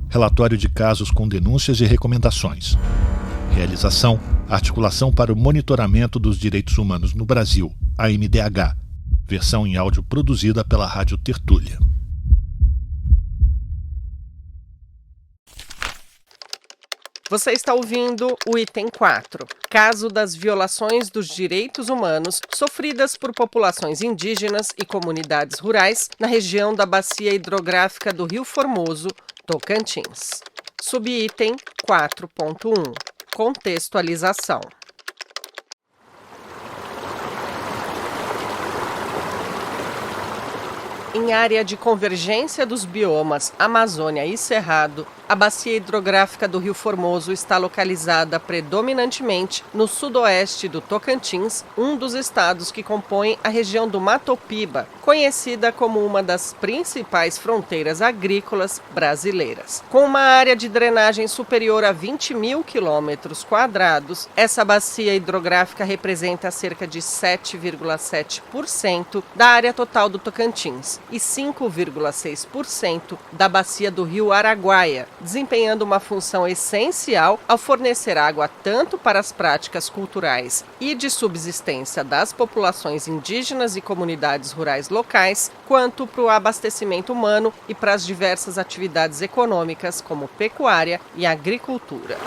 Relatório de casos com denúncias e recomendações. Realização: Articulação para o Monitoramento dos Direitos Humanos no Brasil, AMDH. Versão em áudio produzida pela Rádio Tertúlia. Você está ouvindo o item 4, caso das violações dos direitos humanos sofridas por populações indígenas e comunidades rurais na região da Bacia Hidrográfica do Rio Formoso, Tocantins. Subitem 4.1, contextualização. Em área de convergência dos biomas Amazônia e Cerrado, a bacia hidrográfica do Rio Formoso está localizada predominantemente no sudoeste do Tocantins, um dos estados que compõem a região do Mato Piba, conhecida como uma das principais fronteiras agrícolas brasileiras. Com uma área de drenagem superior a 20 mil quilômetros quadrados, essa bacia hidrográfica representa cerca de 7,7% da área total do Tocantins e 5,6% da bacia do Rio Araguaia, desempenhando uma função essencial ao fornecer água tanto para as práticas culturais e de subsistência das populações indígenas e comunidades rurais locais, quanto para o abastecimento humano e para as diversas atividades econômicas como pecuária e agricultura.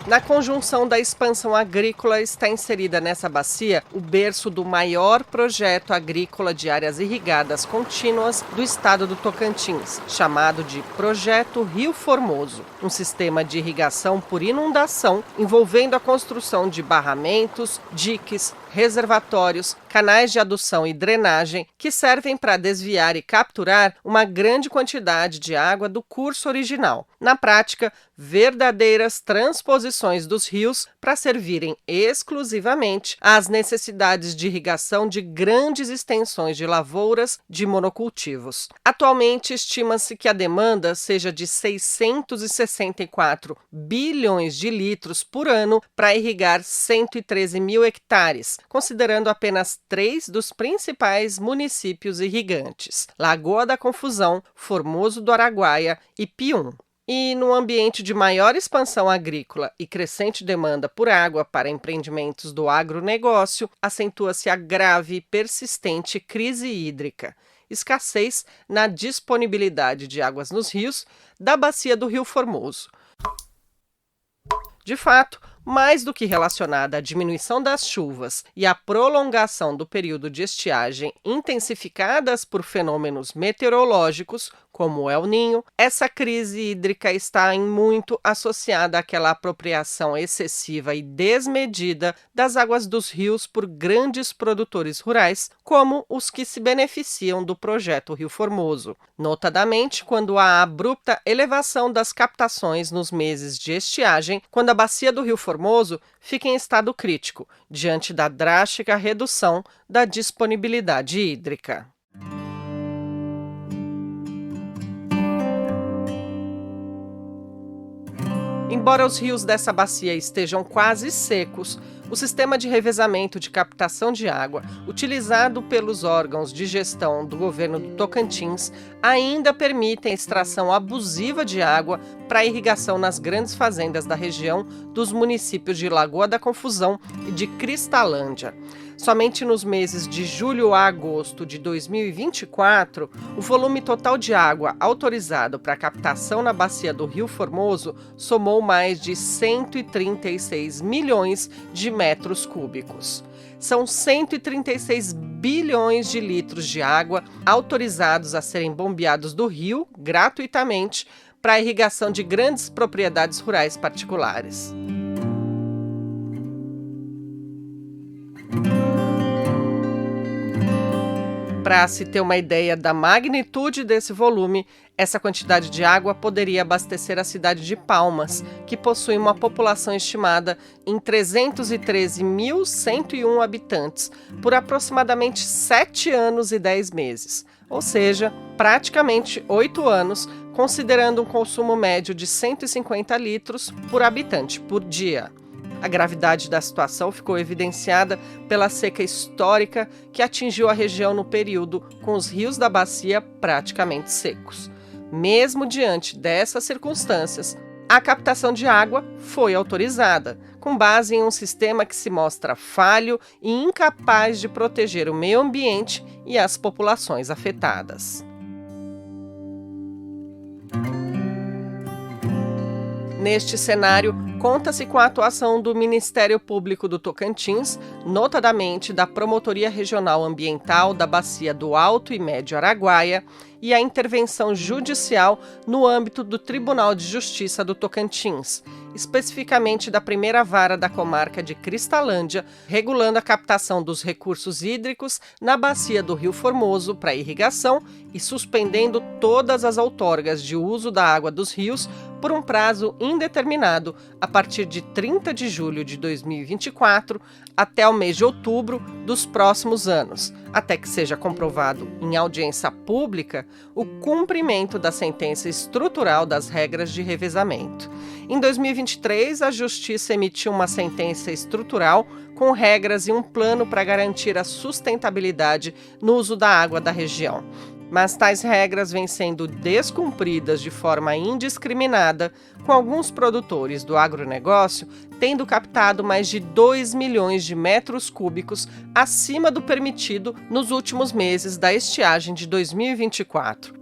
Na conjunção da expansão agrícola está inserida nessa bacia o berço do maior projeto agrícola de áreas irrigadas contínuas do estado do Tocantins, chamado de Projeto Rio Formoso, um sistema de irrigação por inundação envolvendo a construção de barramentos, diques, reservatórios, canais de adução e drenagem que servem para desviar e capturar uma grande quantidade de água do curso original. Na prática, verdadeiras transposições dos rios para servirem exclusivamente às necessidades de irrigação de grandes extensões de lavouras de monocultivos. Atualmente, estima-se que a demanda seja de 664 bilhões de litros por ano para irrigar 113 mil hectares, considerando apenas 3 dos principais municípios irrigantes: Lagoa da Confusão, Formoso do Araguaia e Pium. E no ambiente de maior expansão agrícola e crescente demanda por água para empreendimentos do agronegócio, acentua-se a grave e persistente crise hídrica, escassez na disponibilidade de águas nos rios da bacia do Rio Formoso. De fato, mais do que relacionada à diminuição das chuvas e à prolongação do período de estiagem intensificadas por fenômenos meteorológicos, como o El Niño, essa crise hídrica está em muito associada àquela apropriação excessiva e desmedida das águas dos rios por grandes produtores rurais, como os que se beneficiam do projeto Rio Formoso, notadamente quando há abrupta elevação das captações nos meses de estiagem, quando a bacia do Rio Formoso fica em estado crítico, diante da drástica redução da disponibilidade hídrica. Embora os rios dessa bacia estejam quase secos, o sistema de revezamento de captação de água, utilizado pelos órgãos de gestão do governo do Tocantins, ainda permite a extração abusiva de água para irrigação nas grandes fazendas da região dos municípios de Lagoa da Confusão e de Cristalândia. Somente nos meses de julho a agosto de 2024, o volume total de água autorizado para captação na bacia do Rio Formoso somou mais de 136 milhões de metros cúbicos. São 136 bilhões de litros de água autorizados a serem bombeados do rio gratuitamente para a irrigação de grandes propriedades rurais particulares. Para se ter uma ideia da magnitude desse volume, essa quantidade de água poderia abastecer a cidade de Palmas, que possui uma população estimada em 313.101 habitantes, por aproximadamente 7 anos e 10 meses, ou seja, praticamente 8 anos, considerando um consumo médio de 150 litros por habitante por dia. A gravidade da situação ficou evidenciada pela seca histórica que atingiu a região no período com os rios da bacia praticamente secos. Mesmo diante dessas circunstâncias, a captação de água foi autorizada, com base em um sistema que se mostra falho e incapaz de proteger o meio ambiente e as populações afetadas. Neste cenário, conta-se com a atuação do Ministério Público do Tocantins, notadamente da Promotoria Regional Ambiental da Bacia do Alto e Médio Araguaia, e a intervenção judicial no âmbito do Tribunal de Justiça do Tocantins, especificamente da primeira vara da comarca de Cristalândia, regulando a captação dos recursos hídricos na bacia do Rio Formoso para irrigação e suspendendo todas as outorgas de uso da água dos rios por um prazo indeterminado, a partir de 30 de julho de 2024 até o mês de outubro dos próximos anos, até que seja comprovado em audiência pública o cumprimento da sentença estrutural das regras de revezamento. Em 2023, a Justiça emitiu uma sentença estrutural com regras e um plano para garantir a sustentabilidade no uso da água da região. Mas tais regras vêm sendo descumpridas de forma indiscriminada, com alguns produtores do agronegócio tendo captado mais de 2 milhões de metros cúbicos acima do permitido nos últimos meses da estiagem de 2024.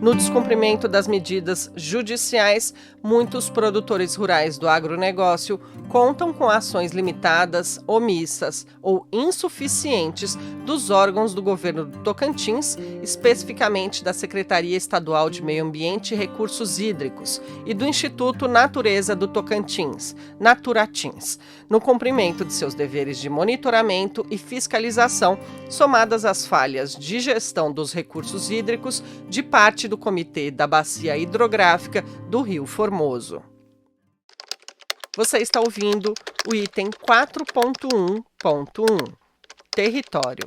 No descumprimento das medidas judiciais, muitos produtores rurais do agronegócio contam com ações limitadas, omissas ou insuficientes dos órgãos do governo do Tocantins, especificamente da Secretaria Estadual de Meio Ambiente e Recursos Hídricos e do Instituto Natureza do Tocantins, Naturatins, no cumprimento de seus deveres de monitoramento e fiscalização, somadas às falhas de gestão dos recursos hídricos de parte do Comitê da Bacia Hidrográfica do Rio Formoso. Você está ouvindo o item 4.1.1, Território.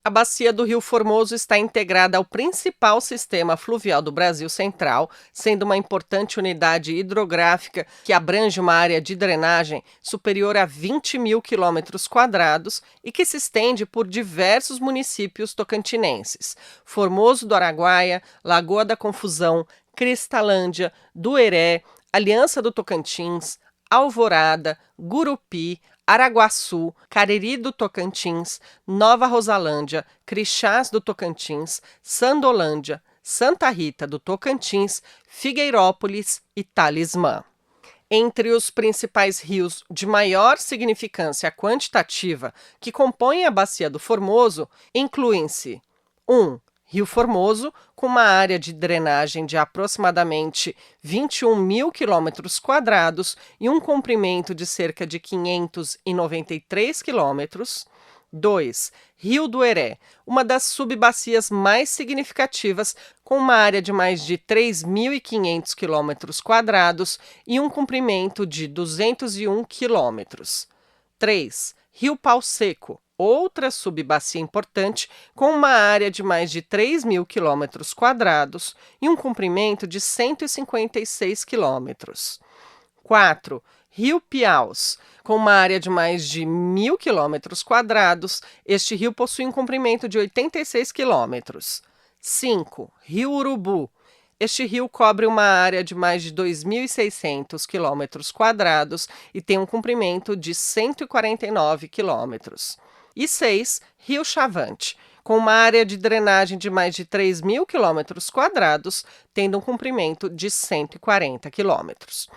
A bacia do Rio Formoso está integrada ao principal sistema fluvial do Brasil Central, sendo uma importante unidade hidrográfica que abrange uma área de drenagem superior a 20 mil quilômetros quadrados e que se estende por diversos municípios tocantinenses: Formoso do Araguaia, Lagoa da Confusão, Cristalândia, Dueré, Aliança do Tocantins, Alvorada, Gurupi, Araguaçu, Cariri do Tocantins, Nova Rosalândia, Crixás do Tocantins, Sandolândia, Santa Rita do Tocantins, Figueirópolis e Talismã. Entre os principais rios de maior significância quantitativa que compõem a Bacia do Formoso, incluem-se 1. Rio Formoso, com uma área de drenagem de aproximadamente 21 mil quilômetros quadrados e um comprimento de cerca de 593 quilômetros. 2. Rio Dueré, uma das subbacias mais significativas, com uma área de mais de 3.500 quilômetros quadrados e um comprimento de 201 quilômetros. 3. Rio Pau Seco, outra subbacia importante, com uma área de mais de 3 mil quilômetros quadrados e um comprimento de 156 quilômetros. 4. Rio Piaus, com uma área de mais de 1.000 quilômetros quadrados, este rio possui um comprimento de 86 quilômetros. 5. Rio Urubu. Este rio cobre uma área de mais de 2.600 quilômetros quadrados e tem um comprimento de 149 quilômetros. E 6. Rio Chavante, com uma área de drenagem de mais de 3.000 quilômetros quadrados, tendo um comprimento de 140 quilômetros.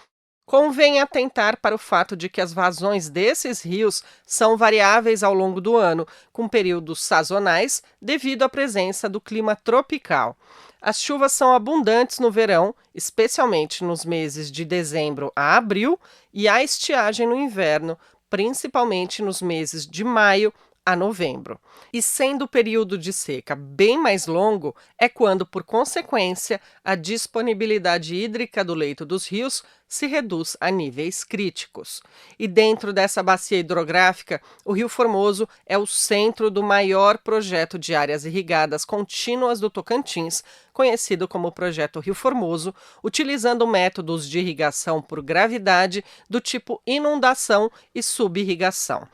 Convém atentar para o fato de que as vazões desses rios são variáveis ao longo do ano, com períodos sazonais, devido à presença do clima tropical. As chuvas são abundantes no verão, especialmente nos meses de dezembro a abril, e há estiagem no inverno, principalmente nos meses de maio a novembro. E sendo o período de seca bem mais longo, é quando, por consequência, a disponibilidade hídrica do leito dos rios se reduz a níveis críticos. E dentro dessa bacia hidrográfica, o Rio Formoso é o centro do maior projeto de áreas irrigadas contínuas do Tocantins, conhecido como Projeto Rio Formoso, utilizando métodos de irrigação por gravidade do tipo inundação e subirrigação.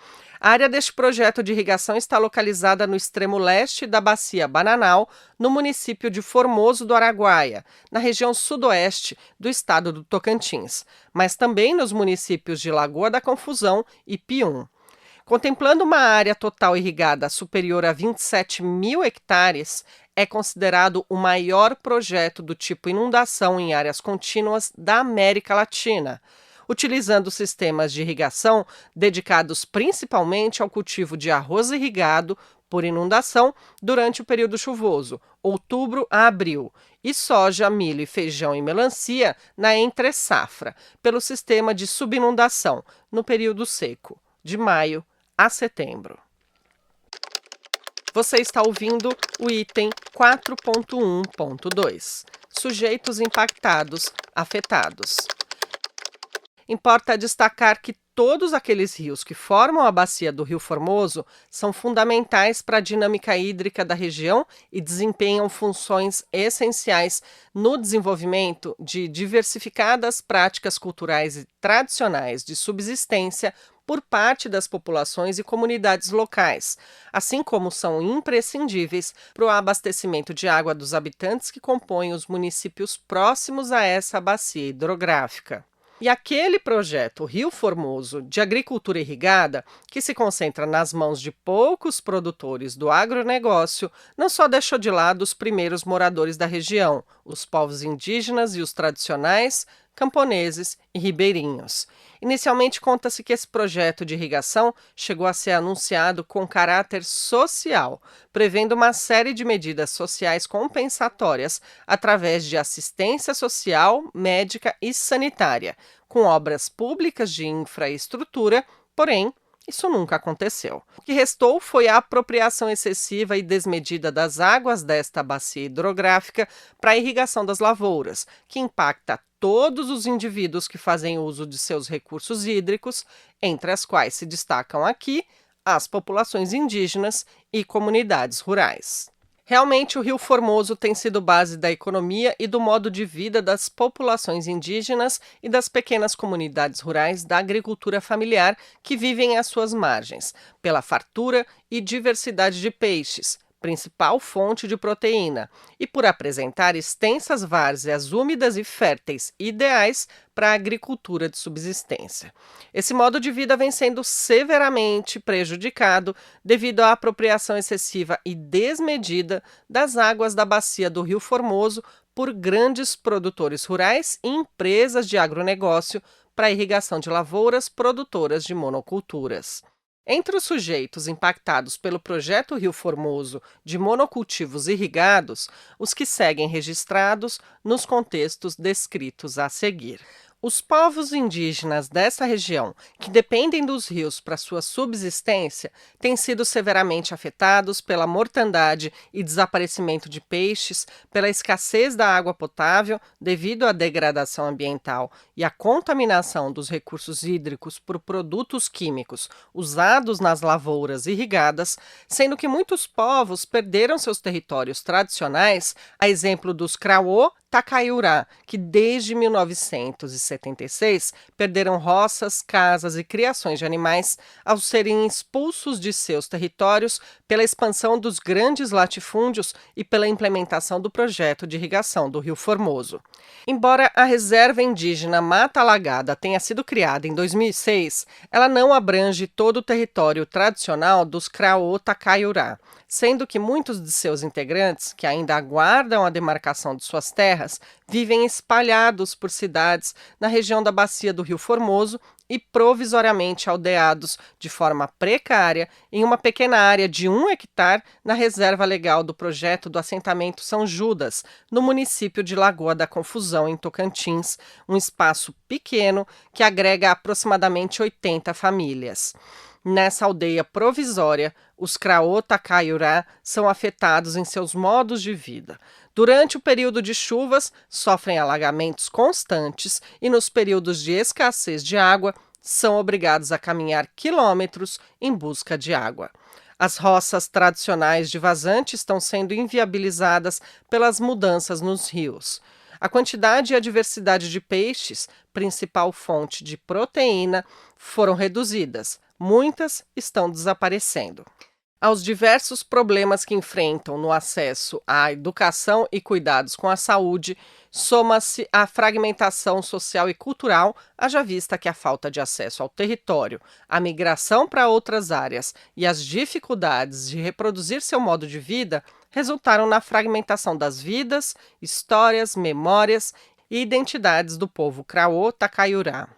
A área deste projeto de irrigação está localizada no extremo leste da Bacia Bananal, no município de Formoso do Araguaia, na região sudoeste do estado do Tocantins, mas também nos municípios de Lagoa da Confusão e Pium. Contemplando uma área total irrigada superior a 27 mil hectares, é considerado o maior projeto do tipo inundação em áreas contínuas da América Latina, utilizando sistemas de irrigação dedicados principalmente ao cultivo de arroz irrigado por inundação durante o período chuvoso, outubro a abril, e soja, milho e feijão e melancia na entre-safra, pelo sistema de subinundação, no período seco, de maio a setembro. Você está ouvindo o item 4.1.2. Sujeitos impactados, afetados. Importa destacar que todos aqueles rios que formam a bacia do Rio Formoso são fundamentais para a dinâmica hídrica da região e desempenham funções essenciais no desenvolvimento de diversificadas práticas culturais e tradicionais de subsistência por parte das populações e comunidades locais, assim como são imprescindíveis para o abastecimento de água dos habitantes que compõem os municípios próximos a essa bacia hidrográfica. E aquele projeto Rio Formoso de agricultura irrigada, que se concentra nas mãos de poucos produtores do agronegócio, não só deixou de lado os primeiros moradores da região, os povos indígenas e os tradicionais, camponeses e ribeirinhos. Inicialmente, conta-se que esse projeto de irrigação chegou a ser anunciado com caráter social, prevendo uma série de medidas sociais compensatórias através de assistência social, médica e sanitária, com obras públicas de infraestrutura, porém, isso nunca aconteceu. O que restou foi a apropriação excessiva e desmedida das águas desta bacia hidrográfica para a irrigação das lavouras, que impacta todos os indivíduos que fazem uso de seus recursos hídricos, entre as quais se destacam aqui as populações indígenas e comunidades rurais. Realmente, o Rio Formoso tem sido base da economia e do modo de vida das populações indígenas e das pequenas comunidades rurais da agricultura familiar que vivem às suas margens, pela fartura e diversidade de peixes, principal fonte de proteína, e por apresentar extensas várzeas úmidas e férteis ideais para a agricultura de subsistência. Esse modo de vida vem sendo severamente prejudicado devido à apropriação excessiva e desmedida das águas da bacia do Rio Formoso por grandes produtores rurais e empresas de agronegócio para a irrigação de lavouras produtoras de monoculturas. Entre os sujeitos impactados pelo projeto Rio Formoso de monocultivos irrigados, os que seguem registrados nos contextos descritos a seguir. Os povos indígenas dessa região, que dependem dos rios para sua subsistência, têm sido severamente afetados pela mortandade e desaparecimento de peixes, pela escassez da água potável devido à degradação ambiental e à contaminação dos recursos hídricos por produtos químicos usados nas lavouras irrigadas, sendo que muitos povos perderam seus territórios tradicionais, a exemplo dos Krawô, Takayurá, que desde 1976 perderam roças, casas e criações de animais ao serem expulsos de seus territórios pela expansão dos grandes latifúndios e pela implementação do projeto de irrigação do Rio Formoso. Embora a reserva indígena Mata Alagada tenha sido criada em 2006, ela não abrange todo o território tradicional dos Krawô Takayurá, sendo que muitos de seus integrantes, que ainda aguardam a demarcação de suas terras, vivem espalhados por cidades na região da bacia do Rio Formoso e provisoriamente aldeados de forma precária em uma pequena área de 1 hectare na reserva legal do projeto do assentamento São Judas, no município de Lagoa da Confusão, em Tocantins, um espaço pequeno que agrega aproximadamente 80 famílias. Nessa aldeia provisória, os Krawô Takayurá são afetados em seus modos de vida. Durante o período de chuvas, sofrem alagamentos constantes e, nos períodos de escassez de água, são obrigados a caminhar quilômetros em busca de água. As roças tradicionais de vazante estão sendo inviabilizadas pelas mudanças nos rios. A quantidade e a diversidade de peixes, principal fonte de proteína, foram reduzidas. muitas estão desaparecendo. Aos diversos problemas que enfrentam no acesso à educação e cuidados com a saúde, soma-se a fragmentação social e cultural, haja vista que a falta de acesso ao território, a migração para outras áreas e as dificuldades de reproduzir seu modo de vida resultaram na fragmentação das vidas, histórias, memórias e identidades do povo Krawô-Takayurá.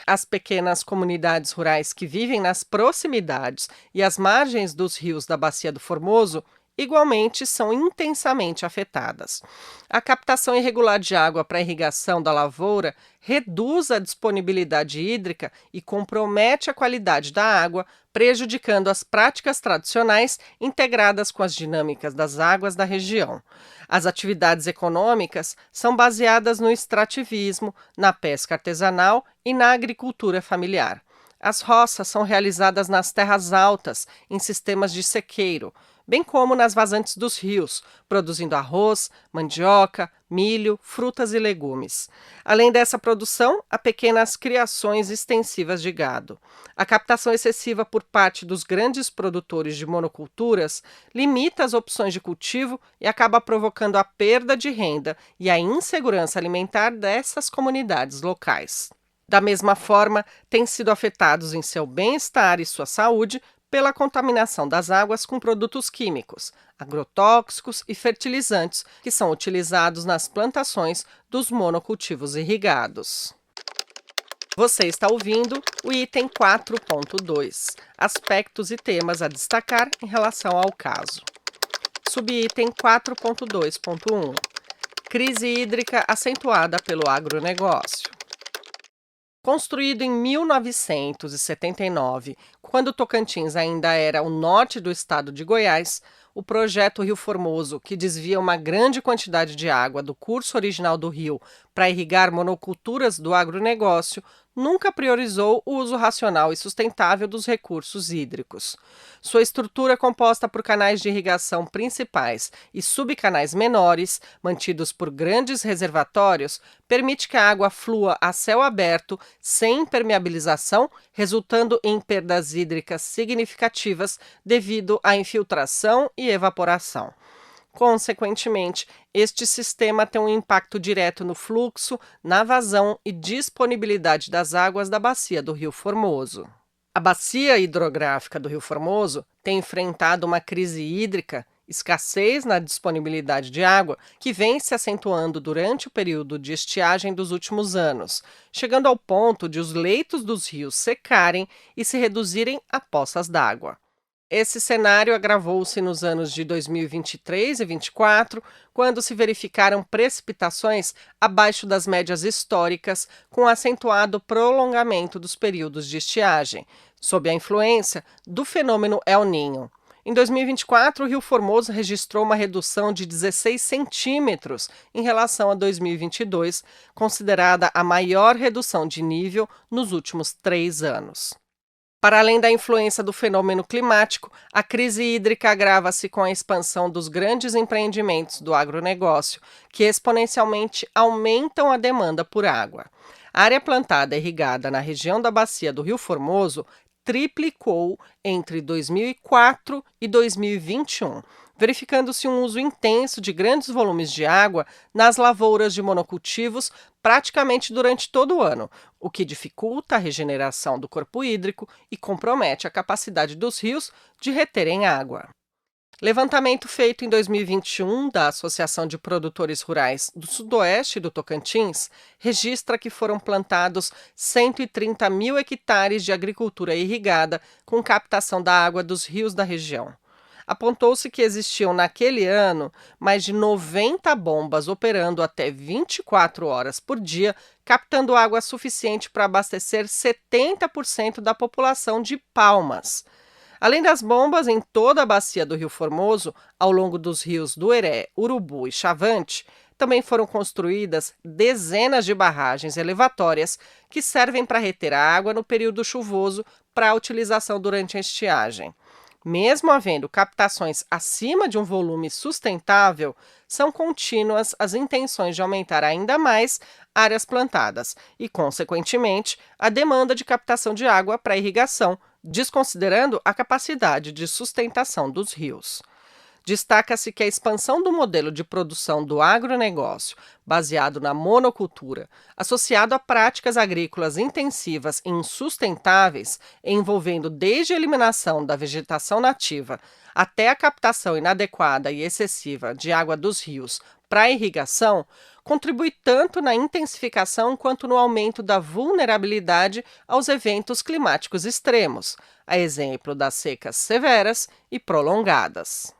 As pequenas comunidades rurais que vivem nas proximidades e às margens dos rios da Bacia do Formoso igualmente são intensamente afetadas. A captação irregular de água para a irrigação da lavoura reduz a disponibilidade hídrica e compromete a qualidade da água, prejudicando as práticas tradicionais integradas com as dinâmicas das águas da região. As atividades econômicas são baseadas no extrativismo, na pesca artesanal e na agricultura familiar. As roças são realizadas nas terras altas, em sistemas de sequeiro, bem como nas vazantes dos rios, produzindo arroz, mandioca, milho, frutas e legumes. Além dessa produção, há pequenas criações extensivas de gado. A captação excessiva por parte dos grandes produtores de monoculturas limita as opções de cultivo e acaba provocando a perda de renda e a insegurança alimentar dessas comunidades locais. Da mesma forma, têm sido afetados em seu bem-estar e sua saúde pela contaminação das águas com produtos químicos, agrotóxicos e fertilizantes que são utilizados nas plantações dos monocultivos irrigados. Você está ouvindo o item 4.2, aspectos e temas a destacar em relação ao caso. Subitem 4.2.1, crise hídrica acentuada pelo agronegócio. Construído em 1979, quando Tocantins ainda era o norte do estado de Goiás, o projeto Rio Formoso, que desvia uma grande quantidade de água do curso original do rio para irrigar monoculturas do agronegócio, nunca priorizou o uso racional e sustentável dos recursos hídricos. Sua estrutura, composta por canais de irrigação principais e subcanais menores, mantidos por grandes reservatórios, permite que a água flua a céu aberto, sem impermeabilização, resultando em perdas hídricas significativas devido à infiltração e evaporação. Consequentemente, este sistema tem um impacto direto no fluxo, na vazão e disponibilidade das águas da bacia do Rio Formoso. A bacia hidrográfica do Rio Formoso tem enfrentado uma crise hídrica, escassez na disponibilidade de água, que vem se acentuando durante o período de estiagem dos últimos anos, chegando ao ponto de os leitos dos rios secarem e se reduzirem a poças d'água. Esse cenário agravou-se nos anos de 2023 e 2024, quando se verificaram precipitações abaixo das médias históricas, com acentuado prolongamento dos períodos de estiagem, sob a influência do fenômeno El Niño. Em 2024, o Rio Formoso registrou uma redução de 16 centímetros em relação a 2022, considerada a maior redução de nível nos últimos 3 anos. Para além da influência do fenômeno climático, a crise hídrica agrava-se com a expansão dos grandes empreendimentos do agronegócio, que exponencialmente aumentam a demanda por água. A área plantada e irrigada na região da bacia do Rio Formoso triplicou entre 2004 e 2021, verificando-se um uso intenso de grandes volumes de água nas lavouras de monocultivos praticamente durante todo o ano, o que dificulta a regeneração do corpo hídrico e compromete a capacidade dos rios de reterem água. Levantamento feito em 2021 da Associação de Produtores Rurais do Sudoeste do Tocantins registra que foram plantados 130 mil hectares de agricultura irrigada com captação da água dos rios da região. Apontou-se que existiam naquele ano mais de 90 bombas operando até 24 horas por dia, captando água suficiente para abastecer 70% da população de Palmas. Além das bombas em toda a bacia do Rio Formoso, ao longo dos rios do Heré, Urubu e Chavante, também foram construídas dezenas de barragens elevatórias que servem para reter a água no período chuvoso para a utilização durante a estiagem. Mesmo havendo captações acima de um volume sustentável, são contínuas as intenções de aumentar ainda mais áreas plantadas e, consequentemente, a demanda de captação de água para irrigação, desconsiderando a capacidade de sustentação dos rios. Destaca-se que a expansão do modelo de produção do agronegócio, baseado na monocultura, associado a práticas agrícolas intensivas e insustentáveis, envolvendo desde a eliminação da vegetação nativa até a captação inadequada e excessiva de água dos rios para a irrigação, contribui tanto na intensificação quanto no aumento da vulnerabilidade aos eventos climáticos extremos, a exemplo das secas severas e prolongadas.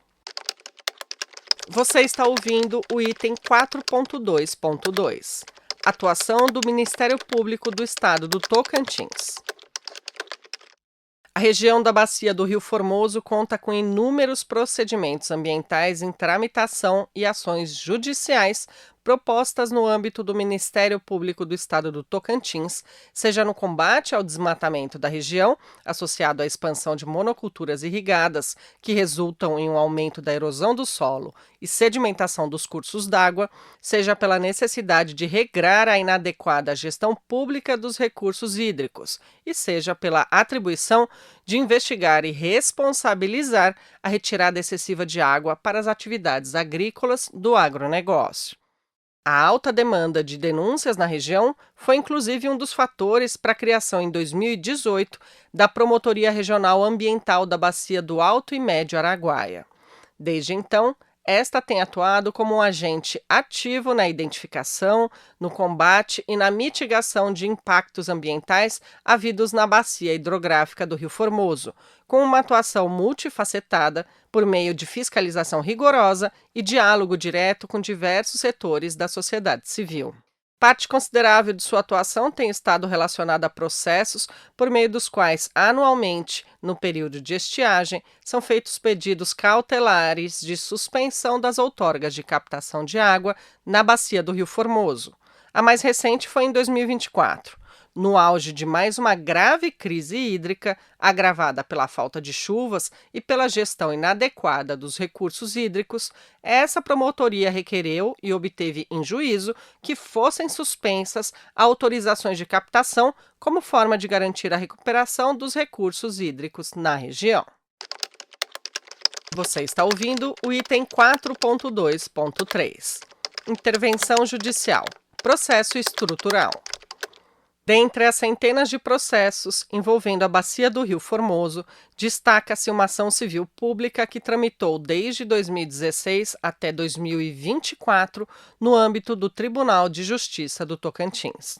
Você está ouvindo o item 4.2.2, atuação do Ministério Público do Estado do Tocantins. A região da Bacia do Rio Formoso conta com inúmeros procedimentos ambientais em tramitação e ações judiciais propostas no âmbito do Ministério Público do Estado do Tocantins, seja no combate ao desmatamento da região, associado à expansão de monoculturas irrigadas, que resultam em um aumento da erosão do solo e sedimentação dos cursos d'água, seja pela necessidade de regrar a inadequada gestão pública dos recursos hídricos, e seja pela atribuição de investigar e responsabilizar a retirada excessiva de água para as atividades agrícolas do agronegócio. A alta demanda de denúncias na região foi inclusive um dos fatores para a criação em 2018 da Promotoria Regional Ambiental da Bacia do Alto e Médio Araguaia. Desde então, esta tem atuado como um agente ativo na identificação, no combate e na mitigação de impactos ambientais havidos na bacia hidrográfica do Rio Formoso, com uma atuação multifacetada por meio de fiscalização rigorosa e diálogo direto com diversos setores da sociedade civil. Parte considerável de sua atuação tem estado relacionada a processos por meio dos quais, anualmente, no período de estiagem, são feitos pedidos cautelares de suspensão das outorgas de captação de água na bacia do Rio Formoso. A mais recente foi em 2024. No auge de mais uma grave crise hídrica, agravada pela falta de chuvas e pela gestão inadequada dos recursos hídricos, essa promotoria requereu e obteve em juízo que fossem suspensas autorizações de captação como forma de garantir a recuperação dos recursos hídricos na região. Você está ouvindo o item 4.2.3. Intervenção judicial. Processo estrutural. Dentre as centenas de processos envolvendo a Bacia do Rio Formoso, destaca-se uma ação civil pública que tramitou desde 2016 até 2024 no âmbito do Tribunal de Justiça do Tocantins.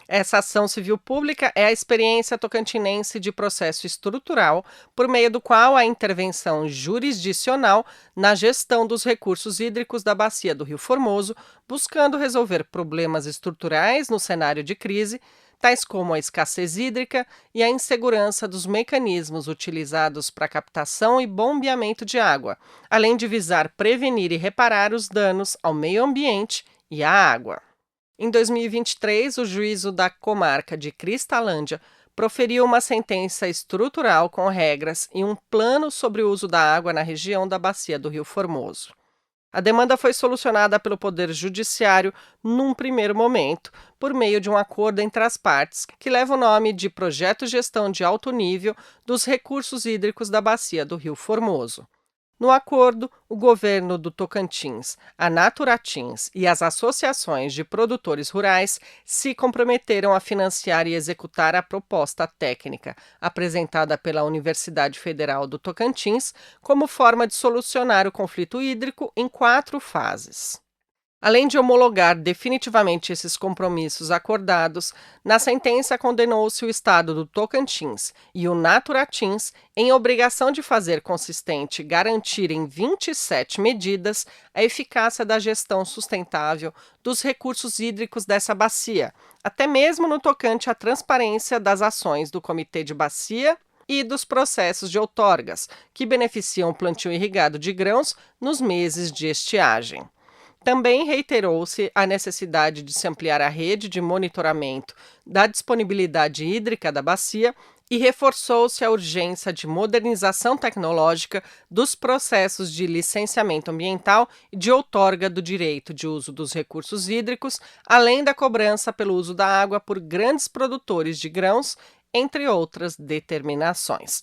Essa ação civil pública é a experiência tocantinense de processo estrutural, por meio do qual a intervenção jurisdicional na gestão dos recursos hídricos da Bacia do Rio Formoso, buscando resolver problemas estruturais no cenário de crise, tais como a escassez hídrica e a insegurança dos mecanismos utilizados para captação e bombeamento de água, além de visar prevenir e reparar os danos ao meio ambiente e à água. Em 2023, o juízo da comarca de Cristalândia proferiu uma sentença estrutural com regras e um plano sobre o uso da água na região da Bacia do Rio Formoso. A demanda foi solucionada pelo Poder Judiciário num primeiro momento, por meio de um acordo entre as partes, que leva o nome de Projeto Gestão de Alto Nível dos Recursos Hídricos da Bacia do Rio Formoso. No acordo, o governo do Tocantins, a Naturatins e as associações de produtores rurais se comprometeram a financiar e executar a proposta técnica apresentada pela Universidade Federal do Tocantins como forma de solucionar o conflito hídrico em 4 fases. Além de homologar definitivamente esses compromissos acordados, na sentença condenou-se o Estado do Tocantins e o Naturatins em obrigação de fazer consistente garantir em 27 medidas a eficácia da gestão sustentável dos recursos hídricos dessa bacia, até mesmo no tocante à transparência das ações do Comitê de Bacia e dos processos de outorgas, que beneficiam o plantio irrigado de grãos nos meses de estiagem. Também reiterou-se a necessidade de se ampliar a rede de monitoramento da disponibilidade hídrica da bacia E reforçou-se a urgência de modernização tecnológica dos processos de licenciamento ambiental e de outorga do direito de uso dos recursos hídricos, além da cobrança pelo uso da água por grandes produtores de grãos, entre outras determinações.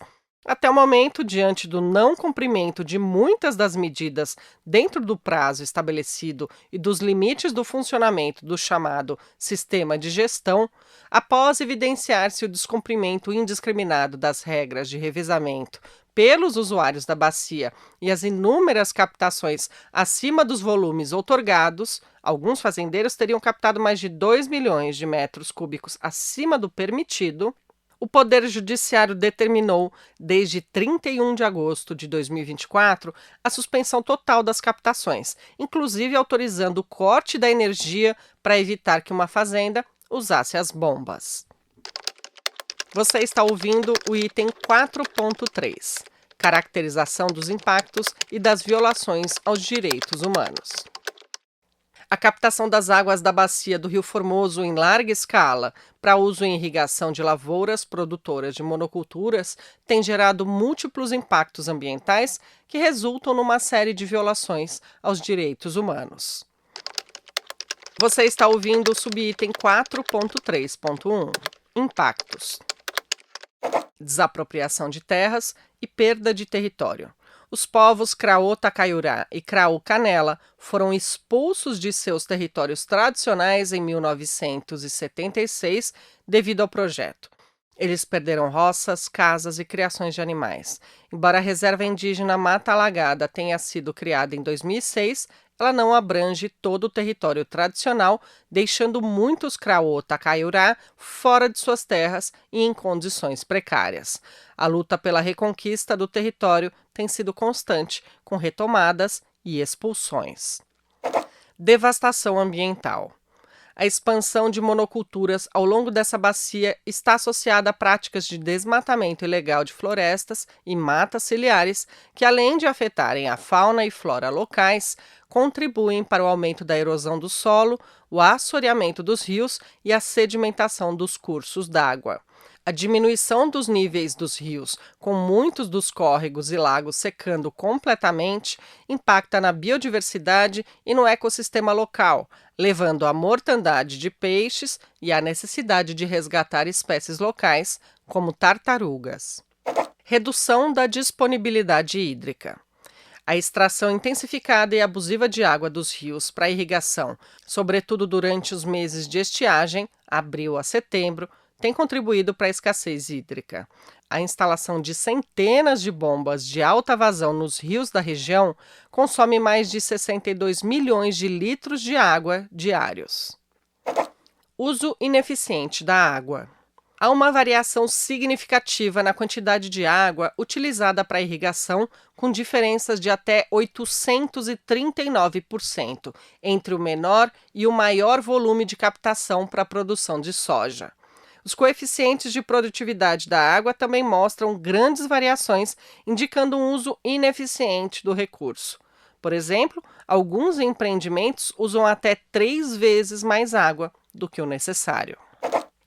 Até o momento, diante do não cumprimento de muitas das medidas dentro do prazo estabelecido e dos limites do funcionamento do chamado sistema de gestão, após evidenciar-se o descumprimento indiscriminado das regras de revezamento pelos usuários da bacia e as inúmeras captações acima dos volumes outorgados, alguns fazendeiros teriam captado mais de 2 milhões de metros cúbicos acima do permitido. O Poder Judiciário determinou, desde 31 de agosto de 2024, a suspensão total das captações, inclusive autorizando o corte da energia para evitar que uma fazenda usasse as bombas. Você está ouvindo o item 4.3, caracterização dos impactos e das violações aos direitos humanos. A captação das águas da bacia do Rio Formoso em larga escala para uso em irrigação de lavouras produtoras de monoculturas tem gerado múltiplos impactos ambientais que resultam numa série de violações aos direitos humanos. Você está ouvindo o subitem 4.3.1, impactos. Desapropriação de terras e perda de território. Os povos Craô-Tacaiurá e Craô-Canela foram expulsos de seus territórios tradicionais em 1976 devido ao projeto. Eles perderam roças, casas e criações de animais. Embora a reserva indígena Mata Alagada tenha sido criada em 2006, ela não abrange todo o território tradicional, deixando muitos Craô-Tacaiurá fora de suas terras e em condições precárias. A luta pela reconquista do território tem sido constante, com retomadas e expulsões. Devastação ambiental. A expansão de monoculturas ao longo dessa bacia está associada a práticas de desmatamento ilegal de florestas e matas ciliares que, além de afetarem a fauna e flora locais, contribuem para o aumento da erosão do solo, o assoreamento dos rios e a sedimentação dos cursos d'água. A diminuição dos níveis dos rios, com muitos dos córregos e lagos secando completamente, impacta na biodiversidade e no ecossistema local, levando à mortandade de peixes e à necessidade de resgatar espécies locais, como tartarugas. Redução da disponibilidade hídrica. A extração intensificada e abusiva de água dos rios para irrigação, sobretudo durante os meses de estiagem, abril a setembro, tem contribuído para a escassez hídrica. A instalação de centenas de bombas de alta vazão nos rios da região consome mais de 62 milhões de litros de água diários. Uso ineficiente da água. Há uma variação significativa na quantidade de água utilizada para irrigação, com diferenças de até 839% entre o menor e o maior volume de captação para a produção de soja. Os coeficientes de produtividade da água também mostram grandes variações, indicando um uso ineficiente do recurso. Por exemplo, alguns empreendimentos usam até 3 vezes mais água do que o necessário.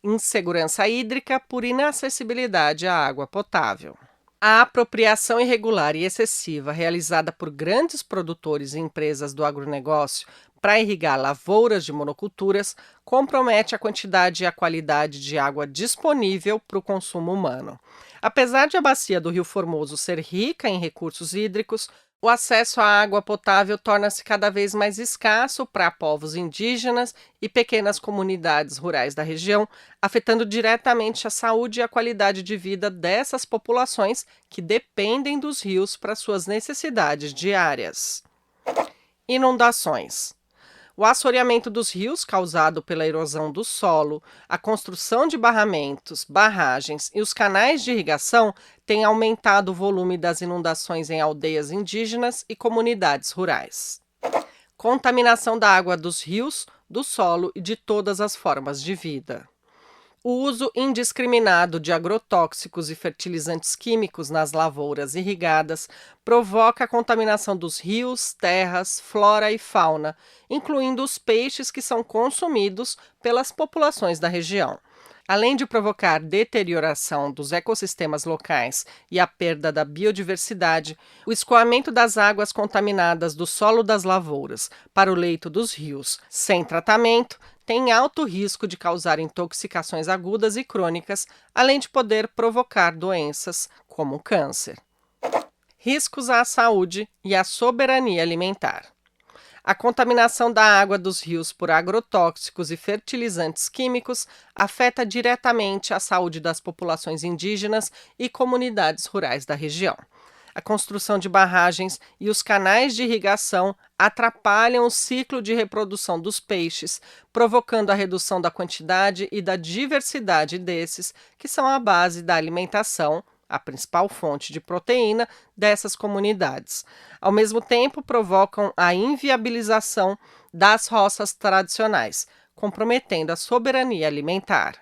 Insegurança hídrica por inacessibilidade à água potável. A apropriação irregular e excessiva realizada por grandes produtores e empresas do agronegócio para irrigar lavouras de monoculturas compromete a quantidade e a qualidade de água disponível para o consumo humano. Apesar de a bacia do Rio Formoso ser rica em recursos hídricos, o acesso à água potável torna-se cada vez mais escasso para povos indígenas e pequenas comunidades rurais da região, afetando diretamente a saúde e a qualidade de vida dessas populações que dependem dos rios para suas necessidades diárias. Inundações. O assoreamento dos rios, causado pela erosão do solo, a construção de barramentos, barragens e os canais de irrigação tem aumentado o volume das inundações em aldeias indígenas e comunidades rurais. Contaminação da água dos rios, do solo e de todas as formas de vida. O uso indiscriminado de agrotóxicos e fertilizantes químicos nas lavouras irrigadas provoca a contaminação dos rios, terras, flora e fauna, incluindo os peixes que são consumidos pelas populações da região. Além de provocar deterioração dos ecossistemas locais e a perda da biodiversidade, o escoamento das águas contaminadas do solo das lavouras para o leito dos rios, sem tratamento, tem alto risco de causar intoxicações agudas e crônicas, além de poder provocar doenças como câncer. Riscos à saúde e à soberania alimentar. A contaminação da água dos rios por agrotóxicos e fertilizantes químicos afeta diretamente a saúde das populações indígenas e comunidades rurais da região. A construção de barragens e os canais de irrigação atrapalham o ciclo de reprodução dos peixes, provocando a redução da quantidade e da diversidade desses, que são a base da alimentação, a principal fonte de proteína dessas comunidades. Ao mesmo tempo, provocam a inviabilização das roças tradicionais, comprometendo a soberania alimentar.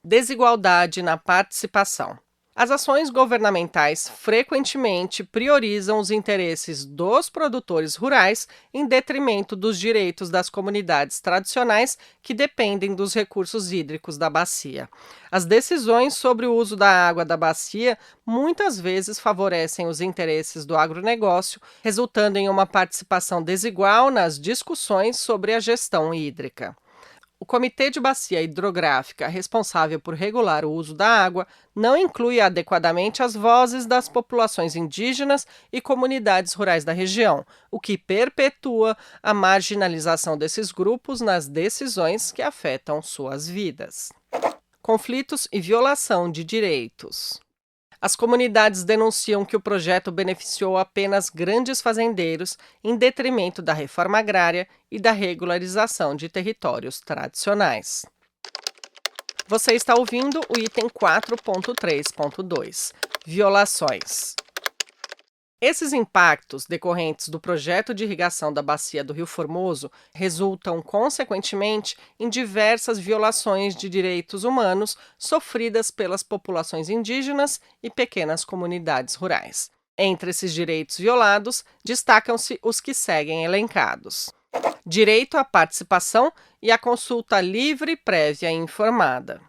Desigualdade na participação. As ações governamentais frequentemente priorizam os interesses dos produtores rurais em detrimento dos direitos das comunidades tradicionais que dependem dos recursos hídricos da bacia. As decisões sobre o uso da água da bacia muitas vezes favorecem os interesses do agronegócio, resultando em uma participação desigual nas discussões sobre a gestão hídrica. O Comitê de Bacia Hidrográfica, responsável por regular o uso da água, não inclui adequadamente as vozes das populações indígenas e comunidades rurais da região, o que perpetua a marginalização desses grupos nas decisões que afetam suas vidas. Conflitos e violação de direitos. As comunidades denunciam que o projeto beneficiou apenas grandes fazendeiros em detrimento da reforma agrária e da regularização de territórios tradicionais. Você está ouvindo o item 4.3.2, Violações. Esses impactos decorrentes do projeto de irrigação da bacia do Rio Formoso resultam, consequentemente, em diversas violações de direitos humanos sofridas pelas populações indígenas e pequenas comunidades rurais. Entre esses direitos violados, destacam-se os que seguem elencados: direito à participação e à consulta livre, prévia e informada.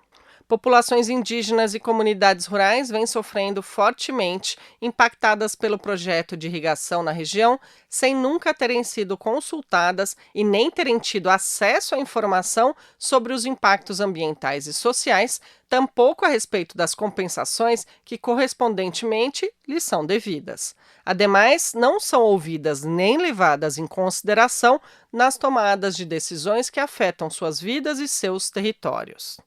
Populações indígenas e comunidades rurais vêm sofrendo fortemente, impactadas pelo projeto de irrigação na região, sem nunca terem sido consultadas e nem terem tido acesso à informação sobre os impactos ambientais e sociais, tampouco a respeito das compensações que correspondentemente lhes são devidas. Ademais, não são ouvidas nem levadas em consideração nas tomadas de decisões que afetam suas vidas e seus territórios.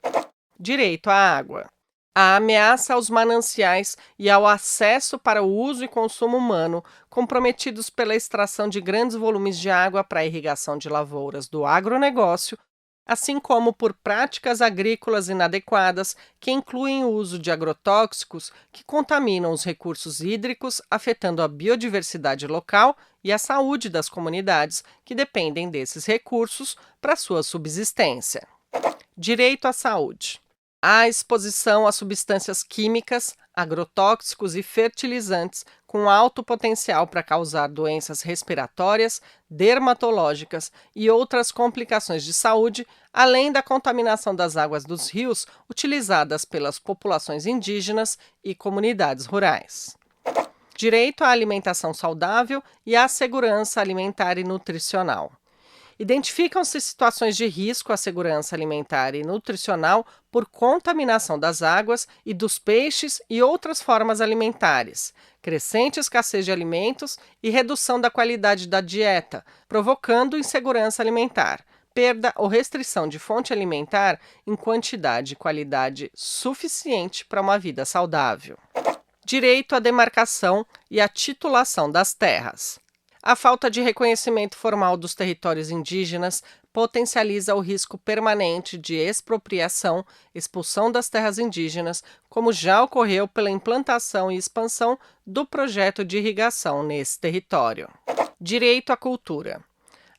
Direito à água. A ameaça aos mananciais e ao acesso para o uso e consumo humano, comprometidos pela extração de grandes volumes de água para a irrigação de lavouras do agronegócio, assim como por práticas agrícolas inadequadas que incluem o uso de agrotóxicos que contaminam os recursos hídricos, afetando a biodiversidade local e a saúde das comunidades que dependem desses recursos para sua subsistência. Direito à saúde. A exposição a substâncias químicas, agrotóxicos e fertilizantes com alto potencial para causar doenças respiratórias, dermatológicas e outras complicações de saúde, além da contaminação das águas dos rios utilizadas pelas populações indígenas e comunidades rurais. Direito à alimentação saudável e à segurança alimentar e nutricional. Identificam-se situações de risco à segurança alimentar e nutricional por contaminação das águas e dos peixes e outras formas alimentares, crescente escassez de alimentos e redução da qualidade da dieta, provocando insegurança alimentar, perda ou restrição de fonte alimentar em quantidade e qualidade suficiente para uma vida saudável. Direito à demarcação e à titulação das terras. A falta de reconhecimento formal dos territórios indígenas potencializa o risco permanente de expropriação, expulsão das terras indígenas, como já ocorreu pela implantação e expansão do projeto de irrigação nesse território. Direito à cultura.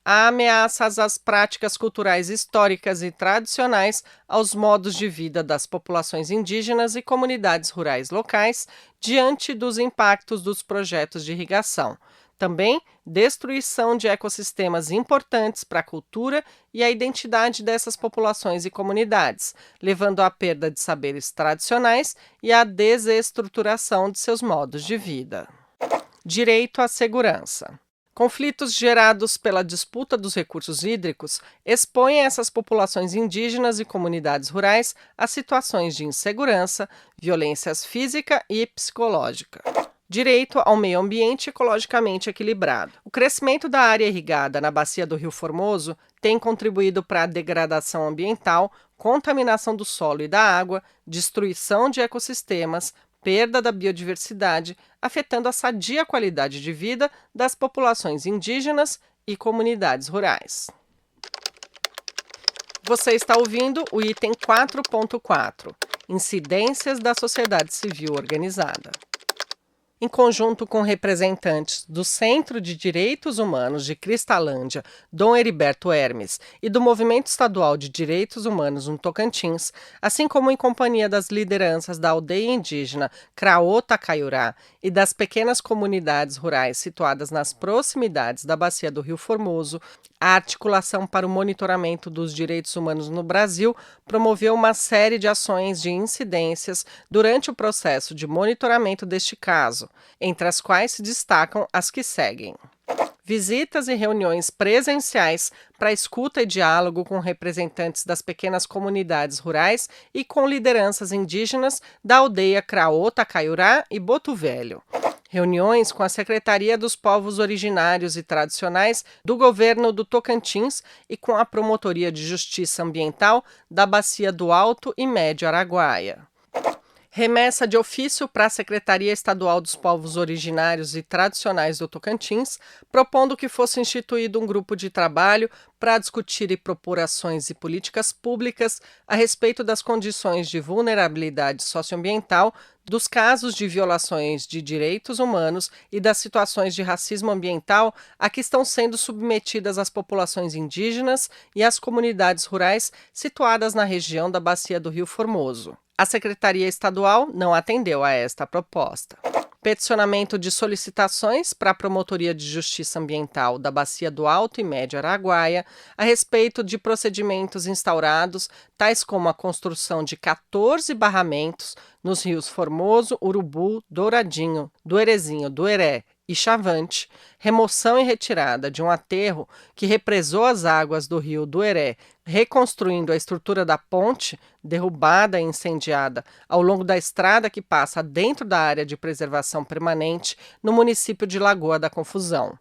Há ameaças às práticas culturais históricas e tradicionais, aos modos de vida das populações indígenas e comunidades rurais locais, diante dos impactos dos projetos de irrigação, Também destruição de ecossistemas importantes para a cultura e a identidade dessas populações e comunidades, levando à perda de saberes tradicionais e à desestruturação de seus modos de vida. Direito à segurança. Conflitos gerados pela disputa dos recursos hídricos expõem essas populações indígenas e comunidades rurais a situações de insegurança, violências física e psicológica. Direito ao meio ambiente ecologicamente equilibrado. O crescimento da área irrigada na bacia do Rio Formoso tem contribuído para a degradação ambiental, contaminação do solo e da água, destruição de ecossistemas, perda da biodiversidade, afetando a sadia qualidade de vida das populações indígenas e comunidades rurais. Você está ouvindo o item 4.4, Incidências da sociedade civil organizada. Em conjunto com representantes do Centro de Direitos Humanos de Cristalândia, Dom Heriberto Hermes, e do Movimento Estadual de Direitos Humanos no Tocantins, assim como em companhia das lideranças da aldeia indígena Craô Tacaiurá e das pequenas comunidades rurais situadas nas proximidades da bacia do Rio Formoso, a Articulação para o Monitoramento dos Direitos Humanos no Brasil promoveu uma série de ações de incidências durante o processo de monitoramento deste caso, entre as quais se destacam as que seguem: visitas e reuniões presenciais para escuta e diálogo com representantes das pequenas comunidades rurais e com lideranças indígenas da aldeia Craô Tacaiurá e Boto Velho. Reuniões com a Secretaria dos Povos Originários e Tradicionais do Governo do Tocantins e com a Promotoria de Justiça Ambiental da Bacia do Alto e Médio Araguaia. Remessa de ofício para a Secretaria Estadual dos Povos Originários e Tradicionais do Tocantins, propondo que fosse instituído um grupo de trabalho para discutir e propor ações e políticas públicas a respeito das condições de vulnerabilidade socioambiental, dos casos de violações de direitos humanos e das situações de racismo ambiental a que estão sendo submetidas as populações indígenas e as comunidades rurais situadas na região da bacia do Rio Formoso. A Secretaria Estadual não atendeu a esta proposta. Peticionamento de solicitações para a Promotoria de Justiça Ambiental da Bacia do Alto e Médio Araguaia a respeito de procedimentos instaurados, tais como a construção de 14 barramentos nos rios Formoso, Urubu, Douradinho, Duerezinho, Dueré e Chavante, remoção e retirada de um aterro que represou as águas do rio Dueré, reconstruindo a estrutura da ponte, derrubada e incendiada, ao longo da estrada que passa dentro da área de preservação permanente no município de Lagoa da Confusão.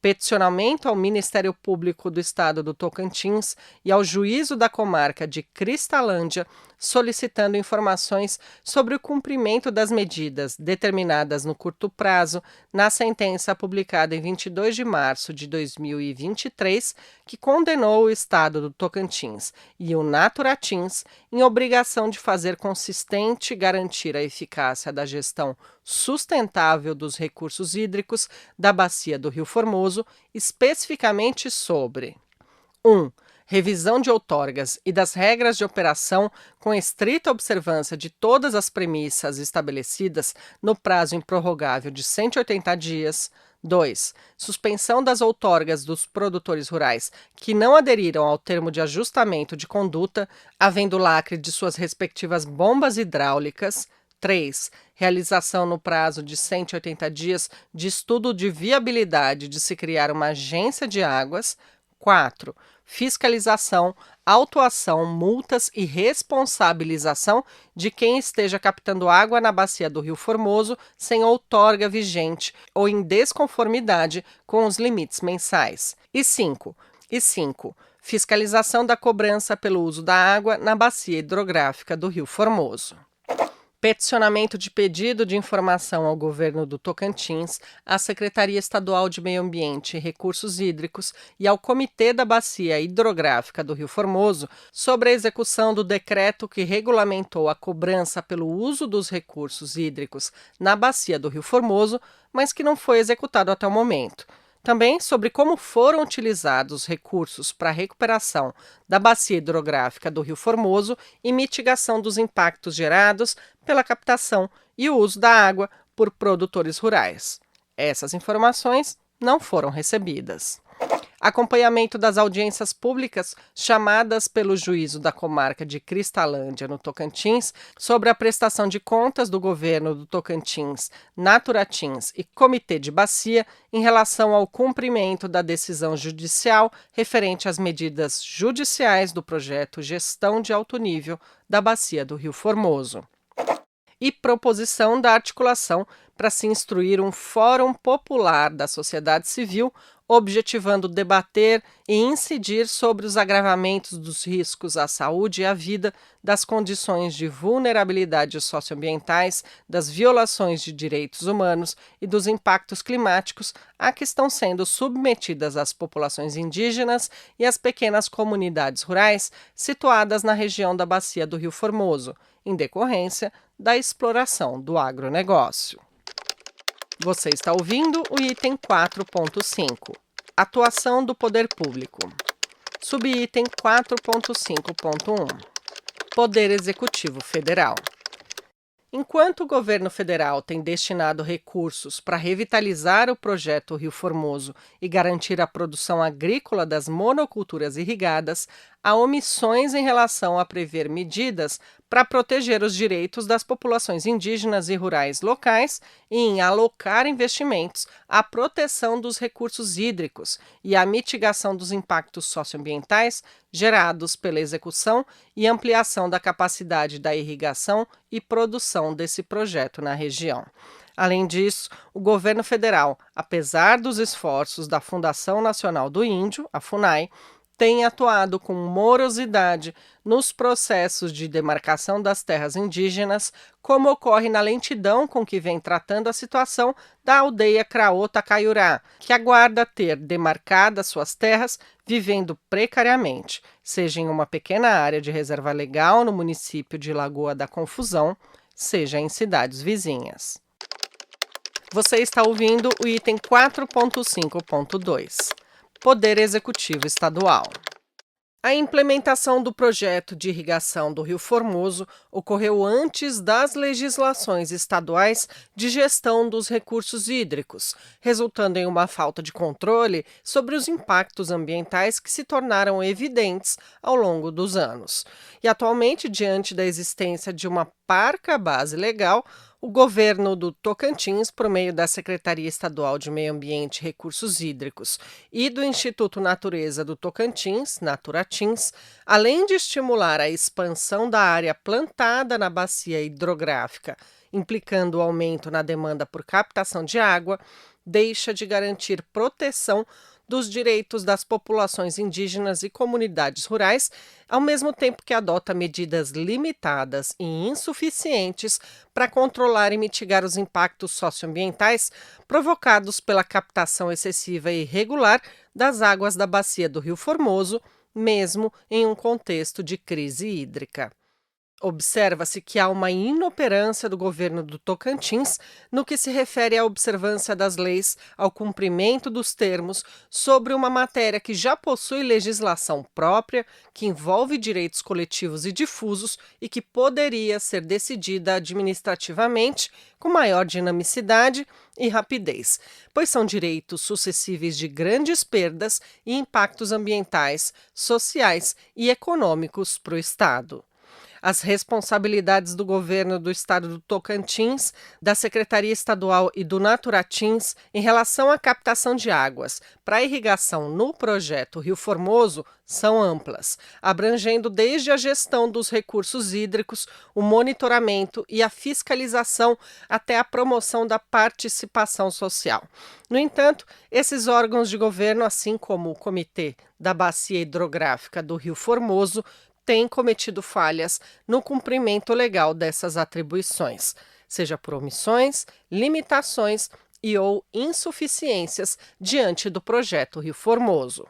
Peticionamento ao Ministério Público do Estado do Tocantins e ao Juízo da Comarca de Cristalândia, solicitando informações sobre o cumprimento das medidas determinadas no curto prazo na sentença publicada em 22 de março de 2023, que condenou o Estado do Tocantins e o Naturatins em obrigação de fazer consistente e garantir a eficácia da gestão sustentável dos recursos hídricos da bacia do Rio Formoso, especificamente sobre 1. Revisão de outorgas e das regras de operação com estrita observância de todas as premissas estabelecidas no prazo improrrogável de 180 dias. 2. Suspensão das outorgas dos produtores rurais que não aderiram ao termo de ajustamento de conduta, havendo lacre de suas respectivas bombas hidráulicas. 3. Realização no prazo de 180 dias de estudo de viabilidade de se criar uma agência de águas. 4. Fiscalização, autuação, multas e responsabilização de quem esteja captando água na bacia do Rio Formoso sem outorga vigente ou em desconformidade com os limites mensais. E 5. Fiscalização da cobrança pelo uso da água na bacia hidrográfica do Rio Formoso. Peticionamento de pedido de informação ao Governo do Tocantins, à Secretaria Estadual de Meio Ambiente e Recursos Hídricos e ao Comitê da Bacia Hidrográfica do Rio Formoso sobre a execução do decreto que regulamentou a cobrança pelo uso dos recursos hídricos na bacia do Rio Formoso, mas que não foi executado até o momento. Também sobre como foram utilizados os recursos para a recuperação da bacia hidrográfica do Rio Formoso e mitigação dos impactos gerados pela captação e o uso da água por produtores rurais. Essas informações não foram recebidas. Acompanhamento das audiências públicas chamadas pelo juízo da comarca de Cristalândia, no Tocantins, sobre a prestação de contas do governo do Tocantins, Naturatins e Comitê de Bacia em relação ao cumprimento da decisão judicial referente às medidas judiciais do projeto Gestão de Alto Nível da Bacia do Rio Formoso. E proposição da articulação para se instruir um fórum popular da sociedade civil, objetivando debater e incidir sobre os agravamentos dos riscos à saúde e à vida, das condições de vulnerabilidade socioambientais, das violações de direitos humanos e dos impactos climáticos a que estão sendo submetidas as populações indígenas e as pequenas comunidades rurais situadas na região da Bacia do Rio Formoso, em decorrência da exploração do agronegócio. Você está ouvindo o item 4.5, Atuação do Poder Público. Subitem 4.5.1, Poder Executivo Federal. Enquanto o governo federal tem destinado recursos para revitalizar o projeto Rio Formoso e garantir a produção agrícola das monoculturas irrigadas, há omissões em relação a prever medidas para proteger os direitos das populações indígenas e rurais locais e em alocar investimentos à proteção dos recursos hídricos e à mitigação dos impactos socioambientais gerados pela execução e ampliação da capacidade da irrigação e produção desse projeto na região. Além disso, o governo federal, apesar dos esforços da Fundação Nacional do Índio, a FUNAI, tem atuado com morosidade nos processos de demarcação das terras indígenas, como ocorre na lentidão com que vem tratando a situação da aldeia Craô-Tacaiurá, que aguarda ter demarcadas suas terras, vivendo precariamente, seja em uma pequena área de reserva legal no município de Lagoa da Confusão, seja em cidades vizinhas. Você está ouvindo o item 4.5.2. Poder Executivo Estadual. A implementação do projeto de irrigação do Rio Formoso ocorreu antes das legislações estaduais de gestão dos recursos hídricos, resultando em uma falta de controle sobre os impactos ambientais que se tornaram evidentes ao longo dos anos. E atualmente, diante da existência de uma parca base legal, o governo do Tocantins, por meio da Secretaria Estadual de Meio Ambiente e Recursos Hídricos e do Instituto Natureza do Tocantins, Naturatins, além de estimular a expansão da área plantada na bacia hidrográfica, implicando o aumento na demanda por captação de água, deixa de garantir proteção dos direitos das populações indígenas e comunidades rurais, ao mesmo tempo que adota medidas limitadas e insuficientes para controlar e mitigar os impactos socioambientais provocados pela captação excessiva e irregular das águas da bacia do Rio Formoso, mesmo em um contexto de crise hídrica. Observa-se que há uma inoperância do governo do Tocantins no que se refere à observância das leis, ao cumprimento dos termos sobre uma matéria que já possui legislação própria, que envolve direitos coletivos e difusos e que poderia ser decidida administrativamente com maior dinamicidade e rapidez, pois são direitos suscetíveis de grandes perdas e impactos ambientais, sociais e econômicos para o Estado. As responsabilidades do governo do estado do Tocantins, da Secretaria Estadual e do Naturatins em relação à captação de águas para a irrigação no projeto Rio Formoso são amplas, abrangendo desde a gestão dos recursos hídricos, o monitoramento e a fiscalização até a promoção da participação social. No entanto, esses órgãos de governo, assim como o Comitê da Bacia Hidrográfica do Rio Formoso, tem cometido falhas no cumprimento legal dessas atribuições, seja por omissões, limitações e ou insuficiências diante do projeto Rio Formoso.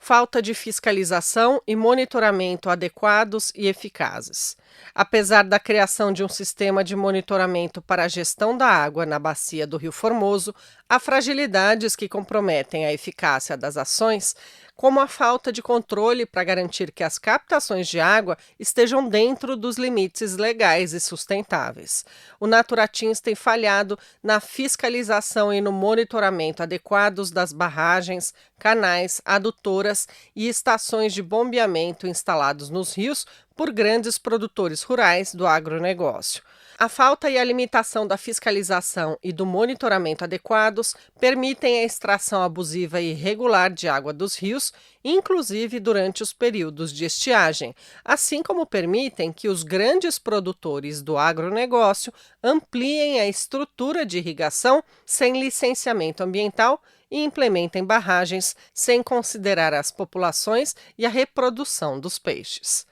Falta de fiscalização e monitoramento adequados e eficazes. Apesar da criação de um sistema de monitoramento para a gestão da água na bacia do Rio Formoso, há fragilidades que comprometem a eficácia das ações, como a falta de controle para garantir que as captações de água estejam dentro dos limites legais e sustentáveis. O Naturatins tem falhado na fiscalização e no monitoramento adequados das barragens, canais, adutoras e estações de bombeamento instalados nos rios por grandes produtores rurais do agronegócio. A falta e a limitação da fiscalização e do monitoramento adequados permitem a extração abusiva e irregular de água dos rios, inclusive durante os períodos de estiagem, assim como permitem que os grandes produtores do agronegócio ampliem a estrutura de irrigação sem licenciamento ambiental e implementem barragens sem considerar as populações e a reprodução dos peixes.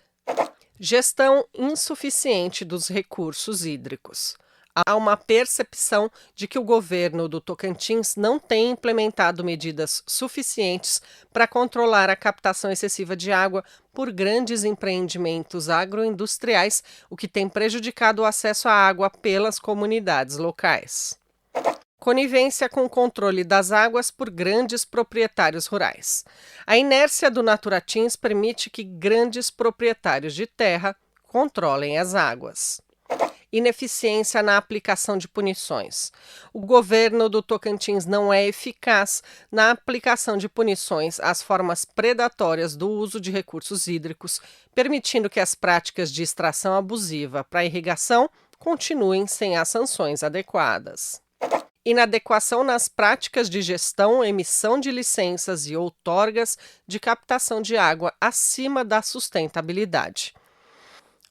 Gestão insuficiente dos recursos hídricos. Há uma percepção de que o governo do Tocantins não tem implementado medidas suficientes para controlar a captação excessiva de água por grandes empreendimentos agroindustriais, o que tem prejudicado o acesso à água pelas comunidades locais. Conivência com o controle das águas por grandes proprietários rurais. A inércia do Naturatins permite que grandes proprietários de terra controlem as águas. Ineficiência na aplicação de punições. O governo do Tocantins não é eficaz na aplicação de punições às formas predatórias do uso de recursos hídricos, permitindo que as práticas de extração abusiva para irrigação continuem sem as sanções adequadas. Inadequação nas práticas de gestão, emissão de licenças e outorgas de captação de água acima da sustentabilidade.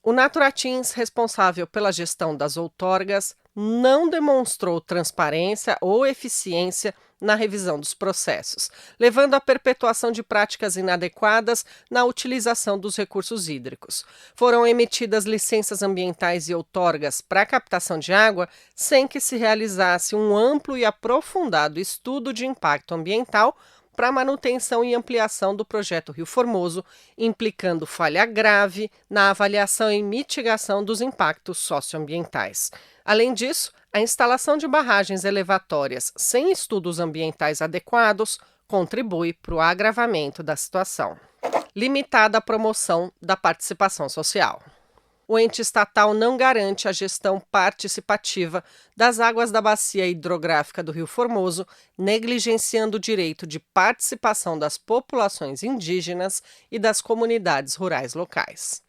O Naturatins, responsável pela gestão das outorgas, não demonstrou transparência ou eficiência na revisão dos processos, levando à perpetuação de práticas inadequadas na utilização dos recursos hídricos. Foram emitidas licenças ambientais e outorgas para a captação de água sem que se realizasse um amplo e aprofundado estudo de impacto ambiental para a manutenção e ampliação do projeto Rio Formoso, implicando falha grave na avaliação e mitigação dos impactos socioambientais. Além disso, a instalação de barragens elevatórias sem estudos ambientais adequados contribui para o agravamento da situação. Limitada a promoção da participação social. O ente estatal não garante a gestão participativa das águas da bacia hidrográfica do Rio Formoso, negligenciando o direito de participação das populações indígenas e das comunidades rurais locais.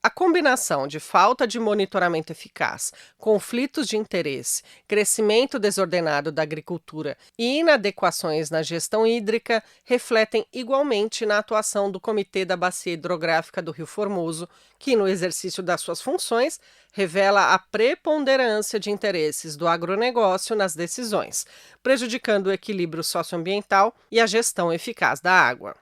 A combinação de falta de monitoramento eficaz, conflitos de interesse, crescimento desordenado da agricultura e inadequações na gestão hídrica refletem igualmente na atuação do Comitê da Bacia Hidrográfica do Rio Formoso, que, no exercício das suas funções, revela a preponderância de interesses do agronegócio nas decisões, prejudicando o equilíbrio socioambiental e a gestão eficaz da água.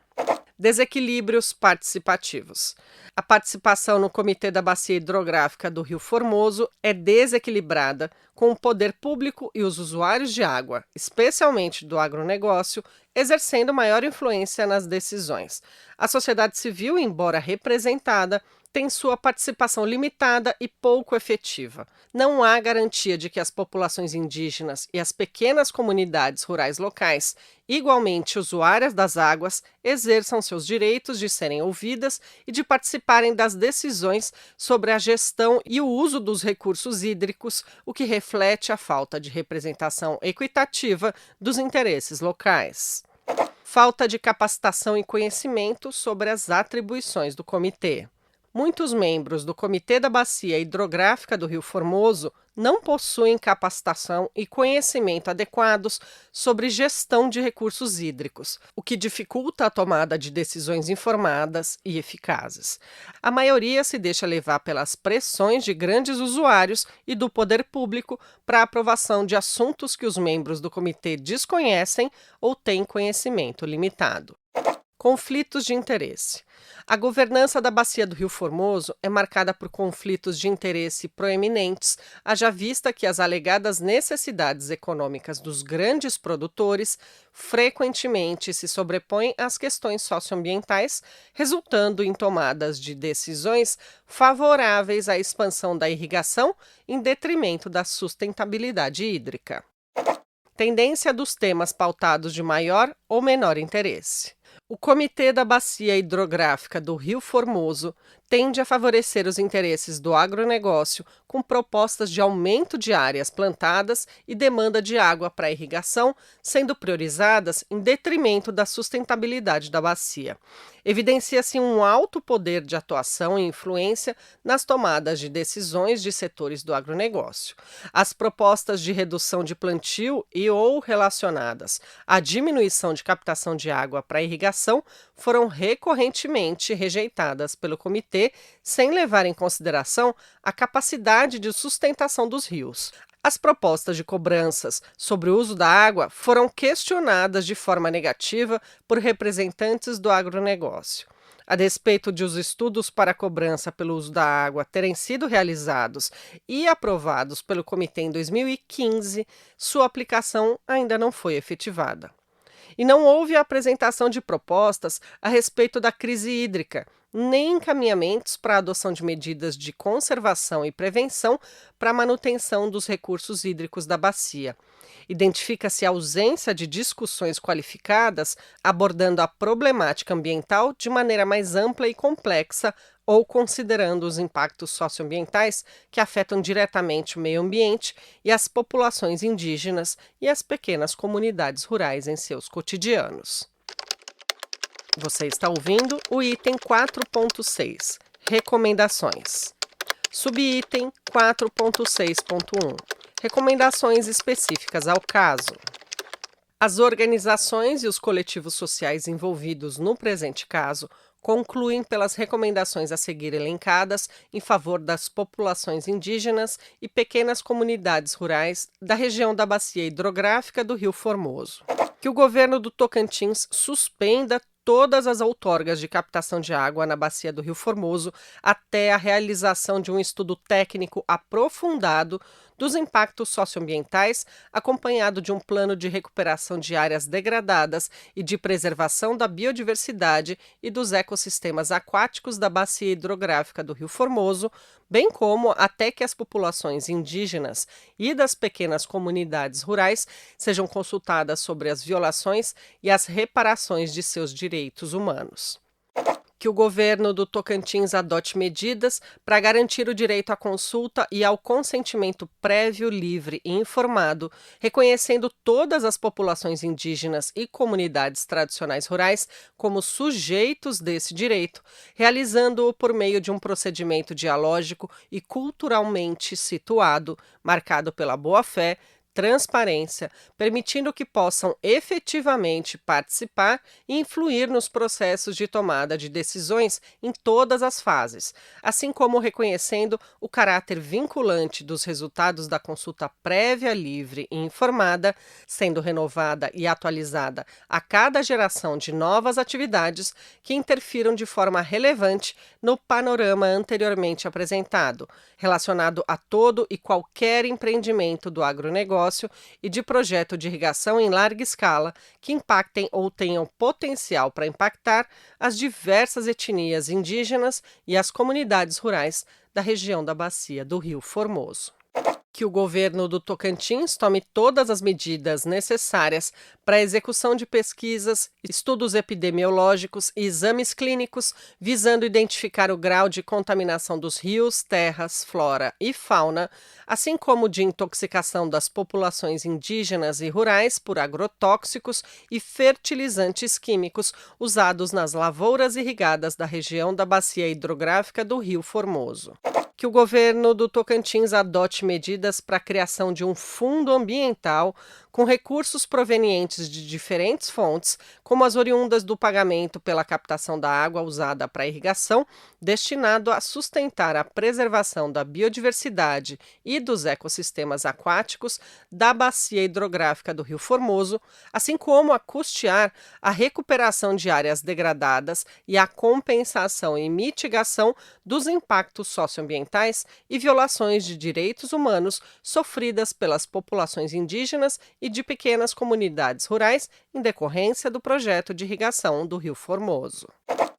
Desequilíbrios participativos. A participação no Comitê da Bacia Hidrográfica do Rio Formoso é desequilibrada, com o poder público e os usuários de água, especialmente do agronegócio, exercendo maior influência nas decisões. A sociedade civil, embora representada, tem sua participação limitada e pouco efetiva. Não há garantia de que as populações indígenas e as pequenas comunidades rurais locais, igualmente usuárias das águas, exerçam seus direitos de serem ouvidas e de participarem das decisões sobre a gestão e o uso dos recursos hídricos, o que reflete a falta de representação equitativa dos interesses locais. Falta de capacitação e conhecimento sobre as atribuições do comitê. Muitos membros do Comitê da Bacia Hidrográfica do Rio Formoso não possuem capacitação e conhecimento adequados sobre gestão de recursos hídricos, o que dificulta a tomada de decisões informadas e eficazes. A maioria se deixa levar pelas pressões de grandes usuários e do poder público para a aprovação de assuntos que os membros do comitê desconhecem ou têm conhecimento limitado. Conflitos de interesse. A governança da Bacia do Rio Formoso é marcada por conflitos de interesse proeminentes, haja vista que as alegadas necessidades econômicas dos grandes produtores frequentemente se sobrepõem às questões socioambientais, resultando em tomadas de decisões favoráveis à expansão da irrigação em detrimento da sustentabilidade hídrica. Tendência dos temas pautados de maior ou menor interesse. O Comitê da Bacia Hidrográfica do Rio Formoso tende a favorecer os interesses do agronegócio com propostas de aumento de áreas plantadas e demanda de água para irrigação, sendo priorizadas em detrimento da sustentabilidade da bacia. Evidencia-se um alto poder de atuação e influência nas tomadas de decisões de setores do agronegócio. As propostas de redução de plantio e ou relacionadas à diminuição de captação de água para irrigação foram recorrentemente rejeitadas pelo comitê, sem levar em consideração a capacidade de sustentação dos rios. As propostas de cobranças sobre o uso da água foram questionadas de forma negativa por representantes do agronegócio. A despeito de os estudos para cobrança pelo uso da água terem sido realizados e aprovados pelo comitê em 2015, sua aplicação ainda não foi efetivada. E não houve a apresentação de propostas a respeito da crise hídrica, nem encaminhamentos para a adoção de medidas de conservação e prevenção para a manutenção dos recursos hídricos da bacia. Identifica-se a ausência de discussões qualificadas abordando a problemática ambiental de maneira mais ampla e complexa ou considerando os impactos socioambientais que afetam diretamente o meio ambiente e as populações indígenas e as pequenas comunidades rurais em seus cotidianos. Você está ouvindo o item 4.6, Recomendações. Subitem 4.6.1, Recomendações específicas ao caso. As organizações e os coletivos sociais envolvidos no presente caso concluem pelas recomendações a seguir elencadas em favor das populações indígenas e pequenas comunidades rurais da região da Bacia Hidrográfica do Rio Formoso. Que o governo do Tocantins suspenda todas as outorgas de captação de água na Bacia do Rio Formoso até a realização de um estudo técnico aprofundado dos impactos socioambientais, acompanhado de um plano de recuperação de áreas degradadas e de preservação da biodiversidade e dos ecossistemas aquáticos da Bacia Hidrográfica do Rio Formoso, bem como até que as populações indígenas e das pequenas comunidades rurais sejam consultadas sobre as violações e as reparações de seus direitos humanos. Que o governo do Tocantins adote medidas para garantir o direito à consulta e ao consentimento prévio, livre e informado, reconhecendo todas as populações indígenas e comunidades tradicionais rurais como sujeitos desse direito, realizando-o por meio de um procedimento dialógico e culturalmente situado, marcado pela boa-fé, transparência, permitindo que possam efetivamente participar e influir nos processos de tomada de decisões em todas as fases, assim como reconhecendo o caráter vinculante dos resultados da consulta prévia, livre e informada, sendo renovada e atualizada a cada geração de novas atividades que interfiram de forma relevante no panorama anteriormente apresentado, relacionado a todo e qualquer empreendimento do agronegócio e de projeto de irrigação em larga escala que impactem ou tenham potencial para impactar as diversas etnias indígenas e as comunidades rurais da região da Bacia do Rio Formoso. Que o governo do Tocantins tome todas as medidas necessárias para a execução de pesquisas, estudos epidemiológicos e exames clínicos, visando identificar o grau de contaminação dos rios, terras, flora e fauna, assim como de intoxicação das populações indígenas e rurais por agrotóxicos e fertilizantes químicos usados nas lavouras irrigadas da região da Bacia Hidrográfica do Rio Formoso. Que o governo do Tocantins adote medidas para a criação de um fundo ambiental com recursos provenientes de diferentes fontes, como as oriundas do pagamento pela captação da água usada para irrigação, destinado a sustentar a preservação da biodiversidade e dos ecossistemas aquáticos da bacia hidrográfica do Rio Formoso, assim como a custear a recuperação de áreas degradadas e a compensação e mitigação dos impactos socioambientais e violações de direitos humanos sofridas pelas populações indígenas e de pequenas comunidades rurais em decorrência do projeto de irrigação do Rio Formoso.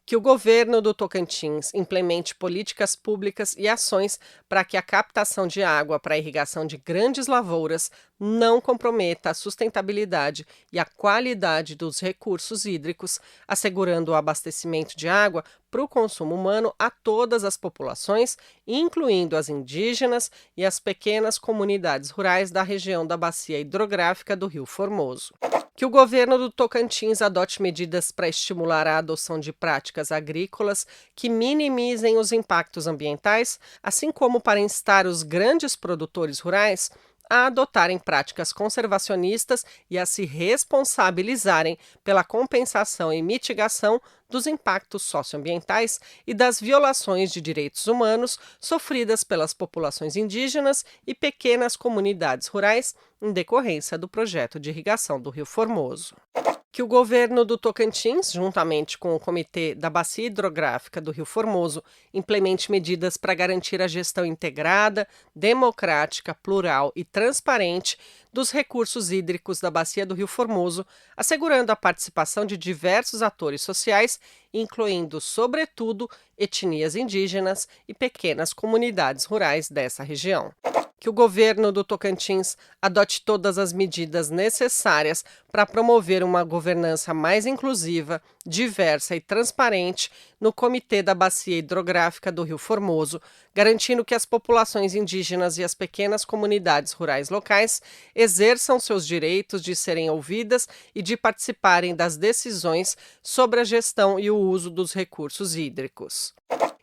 Que o governo do Tocantins implemente políticas públicas e ações para que a captação de água para a irrigação de grandes lavouras não comprometa a sustentabilidade e a qualidade dos recursos hídricos, assegurando o abastecimento de água para o consumo humano a todas as populações, incluindo as indígenas e as pequenas comunidades rurais da região da bacia hidrográfica do Rio Formoso. Que o governo do Tocantins adote medidas para estimular a adoção de práticas agrícolas que minimizem os impactos ambientais, assim como para instar os grandes produtores rurais a adotarem práticas conservacionistas e a se responsabilizarem pela compensação e mitigação dos impactos socioambientais e das violações de direitos humanos sofridas pelas populações indígenas e pequenas comunidades rurais em decorrência do projeto de irrigação do Rio Formoso. Que o governo do Tocantins, juntamente com o Comitê da Bacia Hidrográfica do Rio Formoso, implemente medidas para garantir a gestão integrada, democrática, plural e transparente dos recursos hídricos da Bacia do Rio Formoso, assegurando a participação de diversos atores sociais, incluindo, sobretudo, etnias indígenas e pequenas comunidades rurais dessa região. Que o governo do Tocantins adote todas as medidas necessárias para promover uma governança mais inclusiva, diversa e transparente no Comitê da Bacia Hidrográfica do Rio Formoso, garantindo que as populações indígenas e as pequenas comunidades rurais locais exerçam seus direitos de serem ouvidas e de participarem das decisões sobre a gestão e o uso dos recursos hídricos.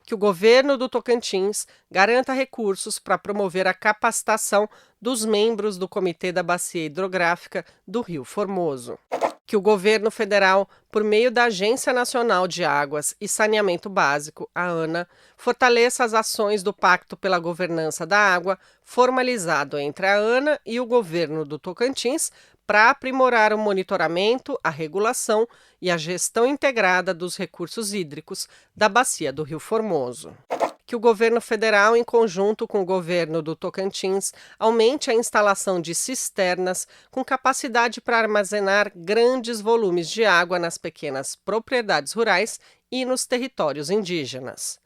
Que o governo do Tocantins garanta recursos para promover a capacitação dos membros do Comitê da Bacia Hidrográfica do Rio Formoso. Que o governo federal, por meio da Agência Nacional de Águas e Saneamento Básico, a ANA, fortaleça as ações do Pacto pela Governança da Água, formalizado entre a ANA e o governo do Tocantins, para aprimorar o monitoramento, a regulação e a gestão integrada dos recursos hídricos da bacia do Rio Formoso. Que o governo federal, em conjunto com o governo do Tocantins, aumente a instalação de cisternas com capacidade para armazenar grandes volumes de água nas pequenas propriedades rurais e nos territórios indígenas.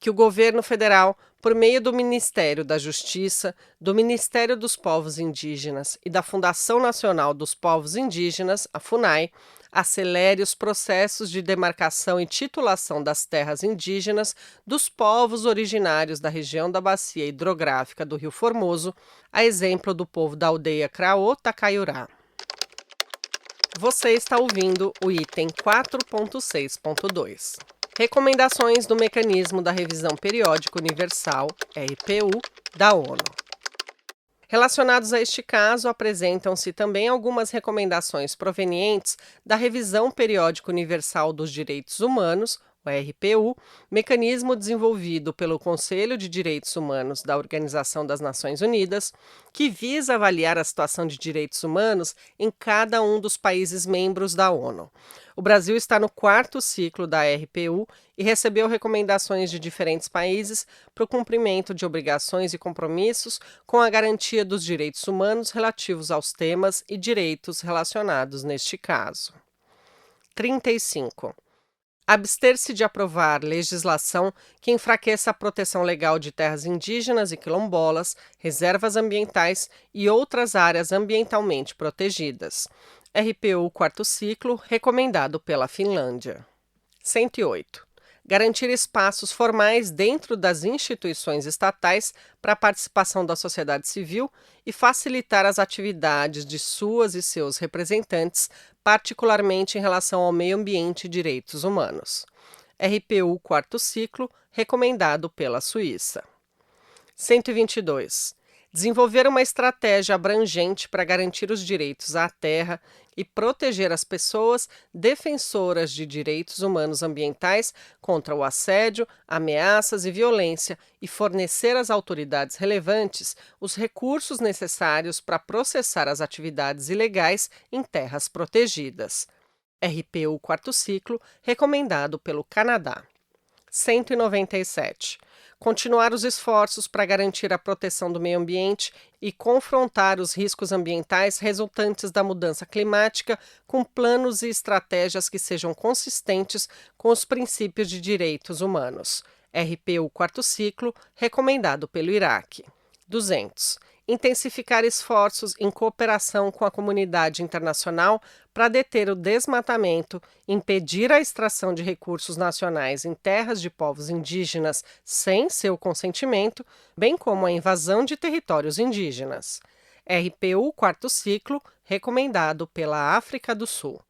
Que o governo federal, por meio do Ministério da Justiça, do Ministério dos Povos Indígenas e da Fundação Nacional dos Povos Indígenas, a FUNAI, acelere os processos de demarcação e titulação das terras indígenas dos povos originários da região da bacia hidrográfica do Rio Formoso, a exemplo do povo da aldeia Craô Tacaiurá. Você está ouvindo o item 4.6.2. Recomendações do Mecanismo da Revisão Periódica Universal, RPU, da ONU. Relacionados a este caso, apresentam-se também algumas recomendações provenientes da Revisão Periódica Universal dos Direitos Humanos, o RPU, mecanismo desenvolvido pelo Conselho de Direitos Humanos da Organização das Nações Unidas, que visa avaliar a situação de direitos humanos em cada um dos países membros da ONU. O Brasil está no 4º ciclo da RPU e recebeu recomendações de diferentes países para o cumprimento de obrigações e compromissos com a garantia dos direitos humanos relativos aos temas e direitos relacionados neste caso. 35. Abster-se de aprovar legislação que enfraqueça a proteção legal de terras indígenas e quilombolas, reservas ambientais e outras áreas ambientalmente protegidas. RPU 4º ciclo, recomendado pela Finlândia. 108. Garantir espaços formais dentro das instituições estatais para a participação da sociedade civil e facilitar as atividades de suas e seus representantes, particularmente em relação ao meio ambiente e direitos humanos. RPU 4º ciclo, recomendado pela Suíça. 122. Desenvolver uma estratégia abrangente para garantir os direitos à terra e proteger as pessoas defensoras de direitos humanos ambientais contra o assédio, ameaças e violência e fornecer às autoridades relevantes os recursos necessários para processar as atividades ilegais em terras protegidas. RPU Quarto Ciclo, recomendado pelo Canadá. 197. Continuar os esforços para garantir a proteção do meio ambiente e confrontar os riscos ambientais resultantes da mudança climática com planos e estratégias que sejam consistentes com os princípios de direitos humanos. RPU Quarto Ciclo, recomendado pelo Iraque. 200. Intensificar esforços em cooperação com a comunidade internacional para deter o desmatamento, impedir a extração de recursos nacionais em terras de povos indígenas sem seu consentimento, bem como a invasão de territórios indígenas. RPU Quarto Ciclo, recomendado pela África do Sul.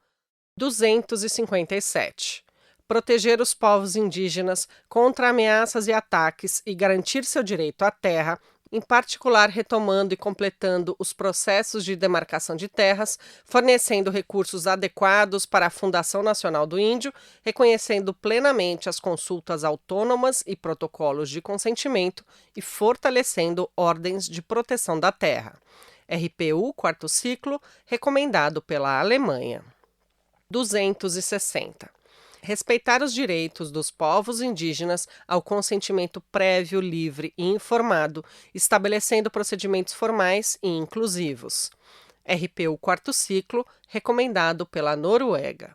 257. Proteger os povos indígenas contra ameaças e ataques e garantir seu direito à terra, em particular retomando e completando os processos de demarcação de terras, fornecendo recursos adequados para a Fundação Nacional do Índio, reconhecendo plenamente as consultas autônomas e protocolos de consentimento e fortalecendo ordens de proteção da terra. RPU Quarto Ciclo, recomendado pela Alemanha. 260. Respeitar os direitos dos povos indígenas ao consentimento prévio, livre e informado, estabelecendo procedimentos formais e inclusivos. RPU Quarto Ciclo, recomendado pela Noruega.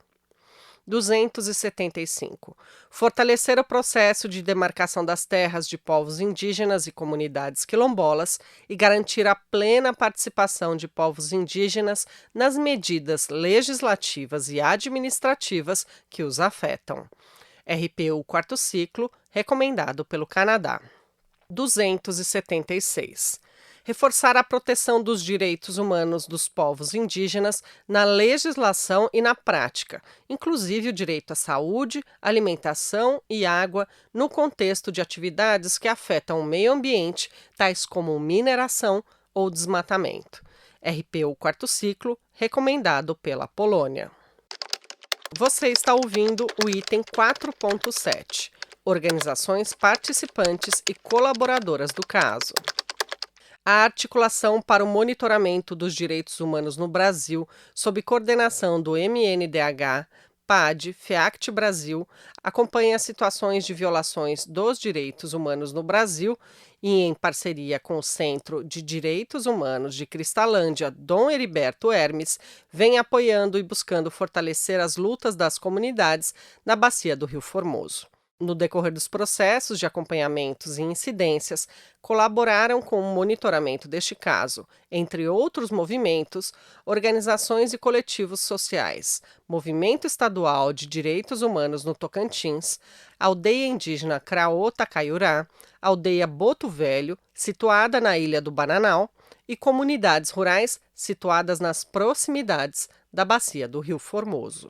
275. Fortalecer o processo de demarcação das terras de povos indígenas e comunidades quilombolas e garantir a plena participação de povos indígenas nas medidas legislativas e administrativas que os afetam. RPU Quarto Ciclo, recomendado pelo Canadá. 276. Reforçar a proteção dos direitos humanos dos povos indígenas na legislação e na prática, inclusive o direito à saúde, alimentação e água, no contexto de atividades que afetam o meio ambiente, tais como mineração ou desmatamento. RPU Quarto Ciclo, recomendado pela Polônia. Você está ouvindo o item 4.7, Organizações participantes e colaboradoras do caso. A Articulação para o Monitoramento dos Direitos Humanos no Brasil, sob coordenação do MNDH, PAD, FEACT Brasil, acompanha situações de violações dos direitos humanos no Brasil e, em parceria com o Centro de Direitos Humanos de Cristalândia, Dom Heriberto Hermes, vem apoiando e buscando fortalecer as lutas das comunidades na bacia do Rio Formoso. No decorrer dos processos de acompanhamentos e incidências, colaboraram com o monitoramento deste caso, entre outros movimentos, organizações e coletivos sociais, Movimento Estadual de Direitos Humanos no Tocantins, Aldeia Indígena Craô Tacaiurá, Aldeia Boto Velho, situada na Ilha do Bananal, e comunidades rurais situadas nas proximidades da bacia do Rio Formoso.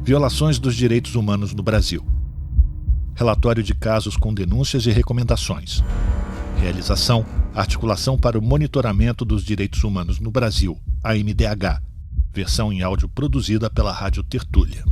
Violações dos direitos humanos no Brasil. Relatório de casos com denúncias e recomendações. Realização: Articulação para o Monitoramento dos Direitos Humanos no Brasil, AMDH. Versão em áudio produzida pela Rádio Tertúlia.